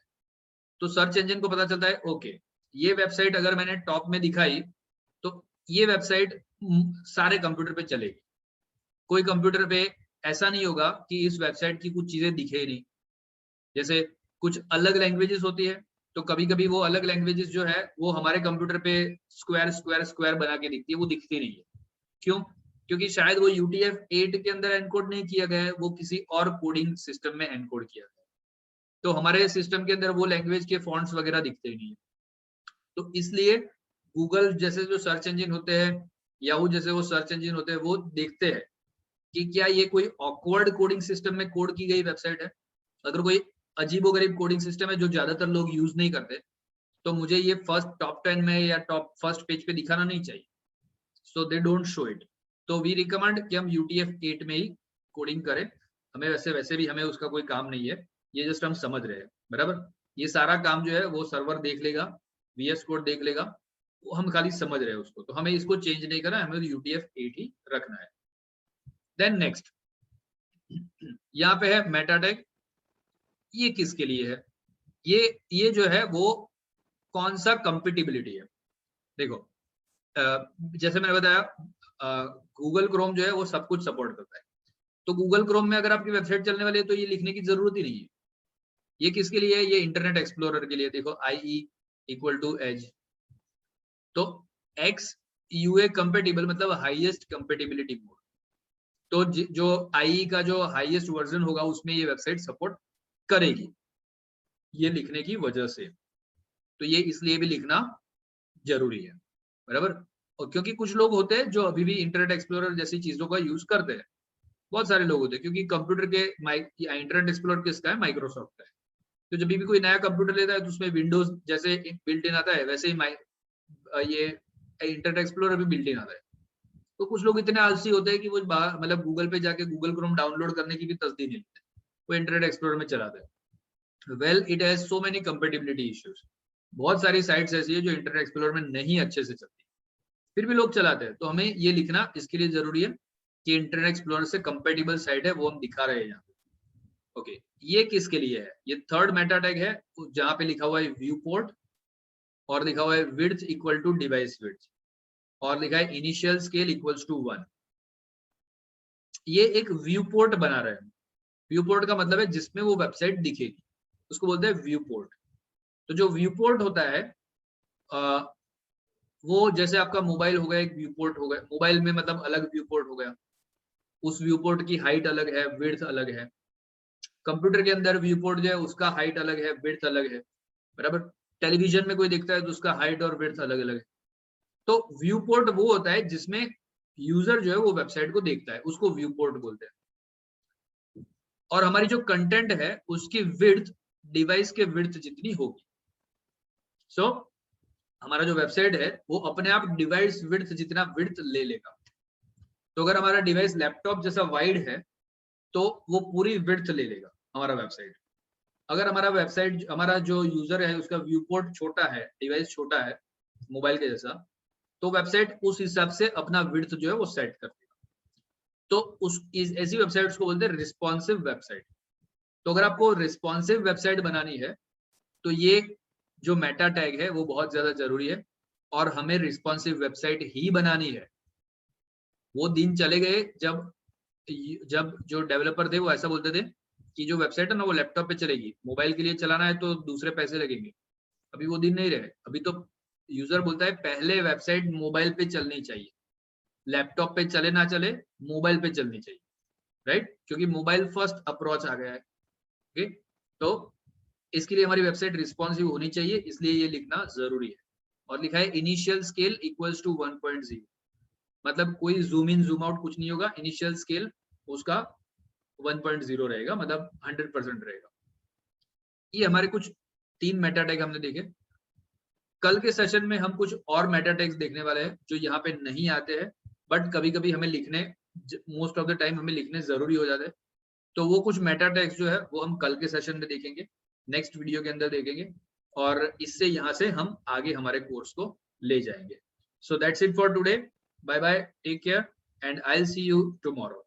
तो सर्च इंजन को पता चलता है, ओके ये वेबसाइट अगर मैंने टॉप में दिखाई तो ये वेबसाइट सारे कंप्यूटर पे चलेगी। कोई कंप्यूटर पे ऐसा नहीं होगा कि इस वेबसाइट की कुछ चीजें दिखे ही नहीं। जैसे कुछ अलग लैंग्वेजेस होती है, तो कभी कभी वो अलग लैंग्वेजेस जो है वो हमारे कंप्यूटर पे स्क्वायर स्क्वायर स्क्वायर बना के दिखती है, वो दिखती नहीं है। क्यों, क्योंकि शायद वो UTF-8 के अंदर एनकोड नहीं किया गया है, वो किसी और कोडिंग सिस्टम में एनकोड किया गया है। तो हमारे सिस्टम के अंदर वो लैंग्वेज के फॉन्ट्स वगैरह दिखते ही नहीं है। तो इसलिए गूगल जैसे जो सर्च इंजन होते हैं, याहू जैसे वो सर्च इंजन होते हैं, वो देखते हैं कि क्या ये कोई ऑकवर्ड कोडिंग सिस्टम में कोड की गई वेबसाइट है। अगर कोई अजीबोगरीब कोडिंग सिस्टम है जो ज्यादातर लोग यूज नहीं करते, तो मुझे ये फर्स्ट टॉप 10 में या टॉप फर्स्ट पेज पे दिखाना नहीं चाहिए, सो दे डोंट शो इट। तो वी रिकमेंड कि हम UTF-8 में ही कोडिंग करें। हमें वैसे भी हमें उसका कोई काम नहीं है, ये जस्ट हम समझ रहे हैं, बराबर। ये सारा काम जो है वो सर्वर देख लेगा, VS कोड देख लेगा, वो हम खाली समझ रहे हैं उसको। तो हमें इसको चेंज नहीं करना है, हमें UTF-8 ही रखना है। देन नेक्स्ट यहाँ पे है मेटा टैग। ये किसके लिए है, ये जो है वो कौन सा कंपेटिबिलिटी है। देखो जैसे मैंने बताया गूगल क्रोम जो है वो सब कुछ सपोर्ट करता है। तो गूगल क्रोम में अगर आपकी वेबसाइट चलने वाली है तो ये लिखने की जरूरत ही नहीं है। ये किसके लिए है, ये इंटरनेट एक्सप्लोरर के लिए। देखो IE = एज, तो XUA कंपेटिबल मतलब हाईएस्ट कंपेटिबिलिटी मोड। तो जो IE का जो हाईएस्ट वर्जन होगा उसमें ये वेबसाइट सपोर्ट करेगी, ये लिखने की वजह से। तो ये इसलिए भी लिखना जरूरी है, बराबर। और क्योंकि कुछ लोग होते हैं जो अभी भी इंटरनेट एक्सप्लोरर जैसी चीजों का यूज करते हैं, बहुत सारे लोग होते हैं, क्योंकि कंप्यूटर के इंटरनेट एक्सप्लोरर किसका है, माइक्रोसॉफ्ट का है। तो जब भी कोई नया कंप्यूटर लेता है तो उसमें विंडोज जैसे बिल्ट इन आता है, वैसे ही ये इंटरनेट एक्सप्लोरर भी बिल्ट इन आता है। तो कुछ लोग इतने आलसी होते हैं कि वो मतलब गूगल पे जाके गूगल क्रोम डाउनलोड करने की भी तसदी नहीं लेते, वो इंटरनेट एक्सप्लोरर में चलाते हैं। Well, it has so many compatibility issues. बहुत सारी साइट्स ऐसी है जो इंटरनेट एक्सप्लोरर में नहीं अच्छे से चलती, फिर भी लोग चलाते हैं। तो हमें ये लिखना इसके लिए जरूरी है कि इंटरनेट एक्सप्लोरर से कंपेटिबल साइट है, वो हम दिखा रहे हैं यहाँ पे। ओके, ये किसके लिए है, ये थर्ड मेटा टैग है, जहां पे लिखा हुआ है व्यू पोर्ट और लिखा हुआ है width equal to device width और लिखा है इनिशियल स्केल इक्वल्स टू 1। ये एक व्यू पोर्ट बना रहे हैं। व्यू पोर्ट का मतलब है जिसमें वो वेबसाइट दिखेगी, उसको बोलते हैं व्यू पोर्ट। तो जो व्यू पोर्ट होता है वो जैसे आपका मोबाइल हो गया, एक व्यू पोर्ट हो गया, मोबाइल में मतलब अलग व्यू पोर्ट हो गया, उस व्यू पोर्ट की हाइट अलग है, विड्थ अलग है। कंप्यूटर के अंदर व्यू पोर्ट जो है उसका हाइट अलग है, विड्थ अलग है, बराबर। टेलीविजन में कोई देखता है तो उसका हाइट और विड्थ अलग अलग है। तो व्यू पोर्ट वो होता है जिसमें यूजर जो है वो वेबसाइट को देखता है, उसको व्यू पोर्ट बोलते हैं। और हमारी जो कंटेंट है उसकी विड्थ डिवाइस के विड्थ जितनी होगी। सो हमारा जो वेबसाइट है वो अपने आप डिवाइस विड्थ जितना विड्थ ले लेगा। तो अगर हमारा डिवाइस लैपटॉप जैसा वाइड है तो वो पूरी विड्थ ले लेगा हमारा वेबसाइट। अगर हमारा वेबसाइट, हमारा जो यूजर है उसका व्यू पोर्ट छोटा है, डिवाइस छोटा है मोबाइल के जैसा, तो वेबसाइट उस हिसाब से अपना विड्थ जो है वो सेट कर देगा। तो ऐसी वेबसाइट्स को बोलते हैं रिस्पॉन्सिव वेबसाइट। तो अगर आपको रिस्पॉन्सिव वेबसाइट बनानी है तो ये जो मेटा टैग है वो बहुत ज्यादा जरूरी है, और हमें रिस्पॉन्सिव वेबसाइट ही बनानी है। वो दिन चले गए जब जो डेवलपर थे वो ऐसा बोलते थे कि जो वेबसाइट है ना वो लैपटॉप पे चलेगी, मोबाइल के लिए चलाना है तो दूसरे पैसे लगेंगे। अभी वो दिन नहीं रहे। अभी तो यूजर बोलता है पहले वेबसाइट मोबाइल पे चलनी चाहिए, लैपटॉप पे चले ना चले, मोबाइल पे चलनी चाहिए, राइट। क्योंकि मोबाइल फर्स्ट अप्रोच आ गया है। ओके, तो इसके लिए हमारी वेबसाइट रिस्पॉन्सिव होनी चाहिए, इसलिए ये लिखना जरूरी है। और लिखा है इनिशियल स्केल इक्वल्स टू 1.0, मतलब कोई जूम इन जूम आउट कुछ नहीं होगा, इनिशियल स्केल उसका 1.0 रहेगा, मतलब 100% रहेगा। ये हमारे कुछ 3 मेटा टैग हमने देखे। कल के सेशन में हम कुछ और मेटा टैग्स देखने वाले हैं जो यहाँ पे नहीं आते हैं, बट कभी कभी हमें लिखने, मोस्ट ऑफ द टाइम हमें लिखने जरूरी हो जाते हैं। तो वो कुछ मेटा टैग्स जो है वो हम कल के सेशन में देखेंगे, नेक्स्ट वीडियो के अंदर देखेंगे, और इससे यहाँ से हम आगे हमारे कोर्स को ले जाएंगे। So that's it for today. Bye bye, take care, and I will see you tomorrow.